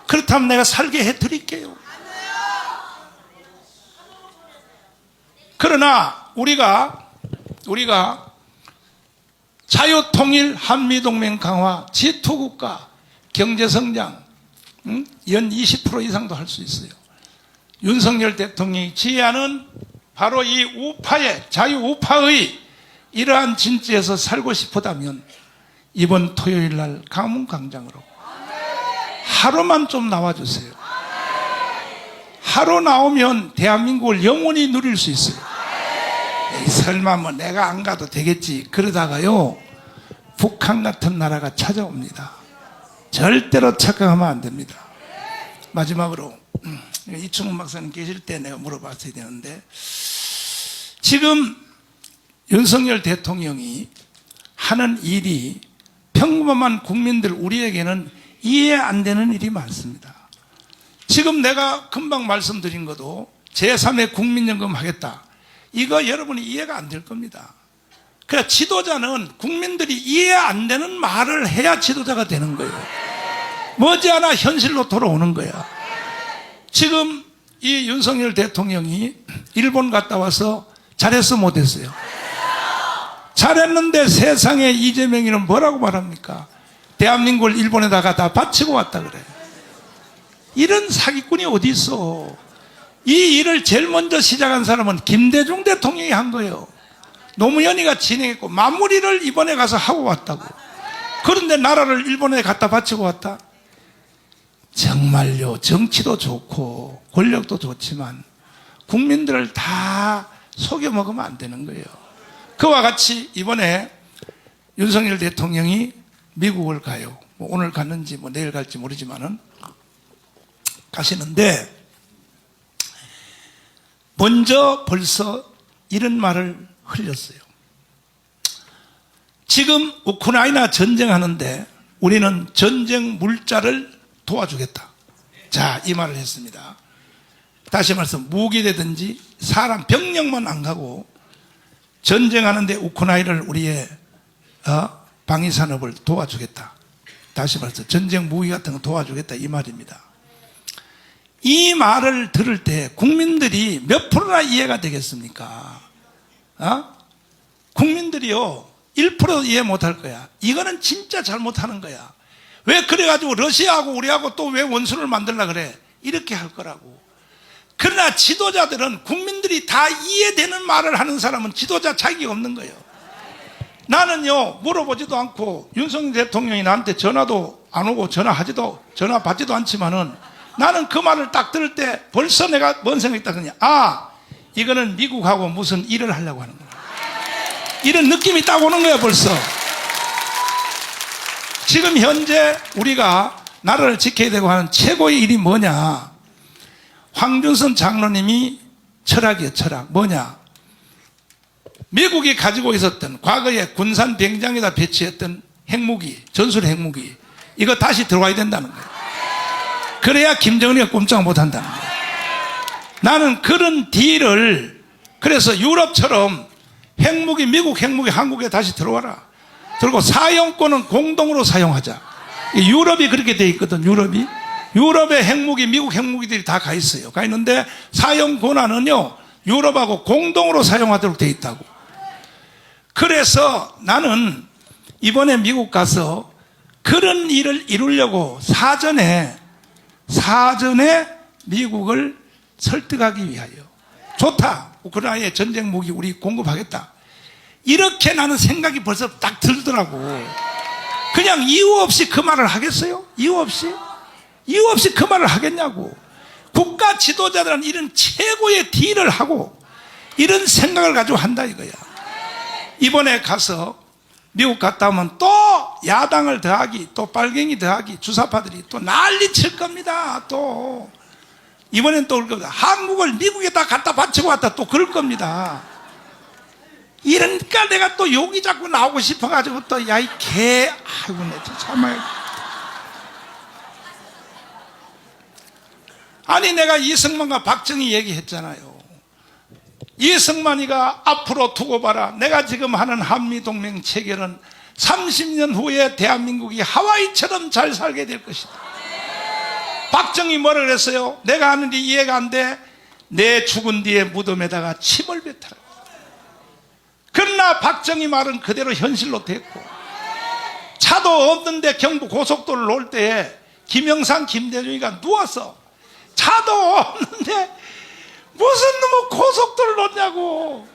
A: 그렇다면 내가 살게 해드릴게요. 그러나 우리가 자유통일, 한미동맹 강화, G2국가, 경제성장, 연 20% 이상도 할 수 있어요. 윤석열 대통령이 지휘하는 바로 이 우파의, 자유우파의 이러한 진지에서 살고 싶다면 이번 토요일 날 강문광장으로 하루만 좀 나와주세요. 하루 나오면 대한민국을 영원히 누릴 수 있어요. 에이, 설마 뭐 내가 안 가도 되겠지 그러다가요 북한 같은 나라가 찾아옵니다. 절대로 착각하면 안 됩니다. 마지막으로 이충훈 박사님 계실 때 내가 물어봤어야 되는데, 지금 윤석열 대통령이 하는 일이 평범한 국민들, 우리에게는 이해 안 되는 일이 많습니다. 지금 내가 금방 말씀드린 것도 제3의 국민연금 하겠다, 이거 여러분이 이해가 안 될 겁니다. 그러니까 지도자는 국민들이 이해 안 되는 말을 해야 지도자가 되는 거예요. 머지않아 현실로 돌아오는 거야. 지금 이 윤석열 대통령이 일본 갔다 와서 잘했어 못했어요? 잘했는데 세상에 이재명이는 뭐라고 말합니까? 대한민국을 일본에다가 다 바치고 왔다 그래. 이런 사기꾼이 어디 있어? 이 일을 제일 먼저 시작한 사람은 김대중 대통령이 한 거예요. 노무현이가 진행했고 마무리를 이번에 가서 하고 왔다고. 그런데 나라를 일본에 갖다 바치고 왔다? 정말요, 정치도 좋고 권력도 좋지만 국민들을 다 속여 먹으면 안 되는 거예요. 그와 같이 이번에 윤석열 대통령이 미국을 가요. 뭐 오늘 갔는지 뭐 내일 갈지 모르지만은 가시는데, 먼저 벌써 이런 말을 흘렸어요. 지금 우크라이나 전쟁하는데 우리는 전쟁 물자를 도와주겠다. 자, 이 말을 했습니다. 다시 말해서 무기라든지 사람 병력만 안 가고 전쟁하는데 우크라이나를 우리의 방위산업을 도와주겠다. 다시 말해서 전쟁 무기 같은 거 도와주겠다, 이 말입니다. 이 말을 들을 때 국민들이 몇 프로나 이해가 되겠습니까? 국민들이요 1% 이해 못할 거야. 이거는 진짜 잘못하는 거야. 왜 그래가지고 러시아하고 우리하고 또 왜 원수를 만들려고 그래? 이렇게 할 거라고. 그러나 지도자들은 국민들이 다 이해되는 말을 하는 사람은 지도자 자격이 없는 거예요. 나는요 물어보지도 않고 윤석열 대통령이 나한테 전화도 안 오고 전화 받지도 않지만은 나는 그 말을 딱 들을 때 벌써 내가 뭔 생각이 딱 드냐. 아, 이거는 미국하고 무슨 일을 하려고 하는 거야. 이런 느낌이 딱 오는 거야 벌써. 지금 현재 우리가 나라를 지켜야 되고 하는 최고의 일이 뭐냐? 황준선 장로님이 철학이에요. 철학. 뭐냐? 미국이 가지고 있었던 과거에 군산 병장에다 배치했던 핵무기, 전술 핵무기, 이거 다시 들어와야 된다는 거예요. 그래야 김정은이가 꼼짝 못한다는 거예요. 나는 그런 딜을, 그래서 유럽처럼 핵무기, 미국 핵무기 한국에 다시 들어와라. 그리고 사용권은 공동으로 사용하자. 유럽이 그렇게 돼 있거든. 유럽의 핵무기, 미국 핵무기들이 다 가 있어요. 가 있는데 사용 권한은요 유럽하고 공동으로 사용하도록 돼 있다고. 그래서 나는 이번에 미국 가서 그런 일을 이루려고 사전에 미국을 설득하기 위하여, 좋다, 우크라이나의 전쟁 무기 우리 공급하겠다, 이렇게 나는 생각이 벌써 딱 들더라고. 그냥 이유 없이 그 말을 하겠어요? 이유 없이 그 말을 하겠냐고. 국가 지도자들은 이런 최고의 딜을 하고 이런 생각을 가지고 한다 이거야. 이번에 가서 미국 갔다 오면 또 야당을 더하기, 또 빨갱이 더하기, 주사파들이 또 난리 칠 겁니다. 또 이번엔 또 그럴 겁니다. 한국을 미국에다 갖다 바치고 왔다 또 그럴 겁니다. 이러니까 내가 또 욕이 자꾸 나오고 싶어가지고 또 야 이 개, 아이고 내 참아요. 아니 내가 이승만과 박정희 얘기했잖아요. 이승만이가 앞으로 두고 봐라. 내가 지금 하는 한미동맹 체결은 30년 후에 대한민국이 하와이처럼 잘 살게 될 것이다. 박정희 뭐라 그랬어요? 내가 하는데 이해가 안 돼. 내 죽은 뒤에 무덤에다가 침을 뱉어라. 그러나 박정희 말은 그대로 현실로 됐고, 차도 없는데 경부 고속도로를 올 때에 김영삼, 김대중이가 누웠어. 차도 없는데 무슨 놈의 고속도로를 놓냐고.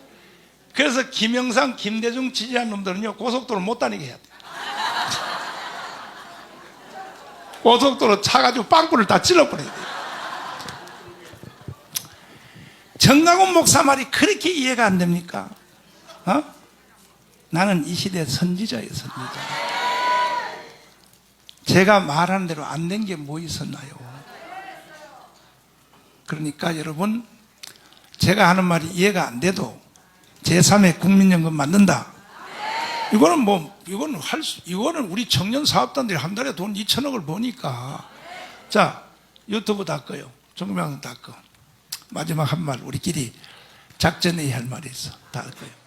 A: 그래서 김영삼, 김대중 지지한 놈들은요 고속도로 못 다니게 해야 돼. 고속도로 차 가지고 빵꾸를 다 찔러버려야 돼. 정강훈 목사 말이 그렇게 이해가 안 됩니까? 나는 이 시대 선지자예요, 선지자. 제가 말하는 대로 안 된 게 뭐 있었나요? 그러니까 여러분, 제가 하는 말이 이해가 안 돼도 제3의 국민연금 만든다. 이거는 우리 청년 사업단들이 한 달에 돈 2천억을 버니까. 자, 유튜브 닦아요. 정명훈 닦아. 마지막 한 말, 우리끼리 작전회의 할 말이 있어. 닦아요.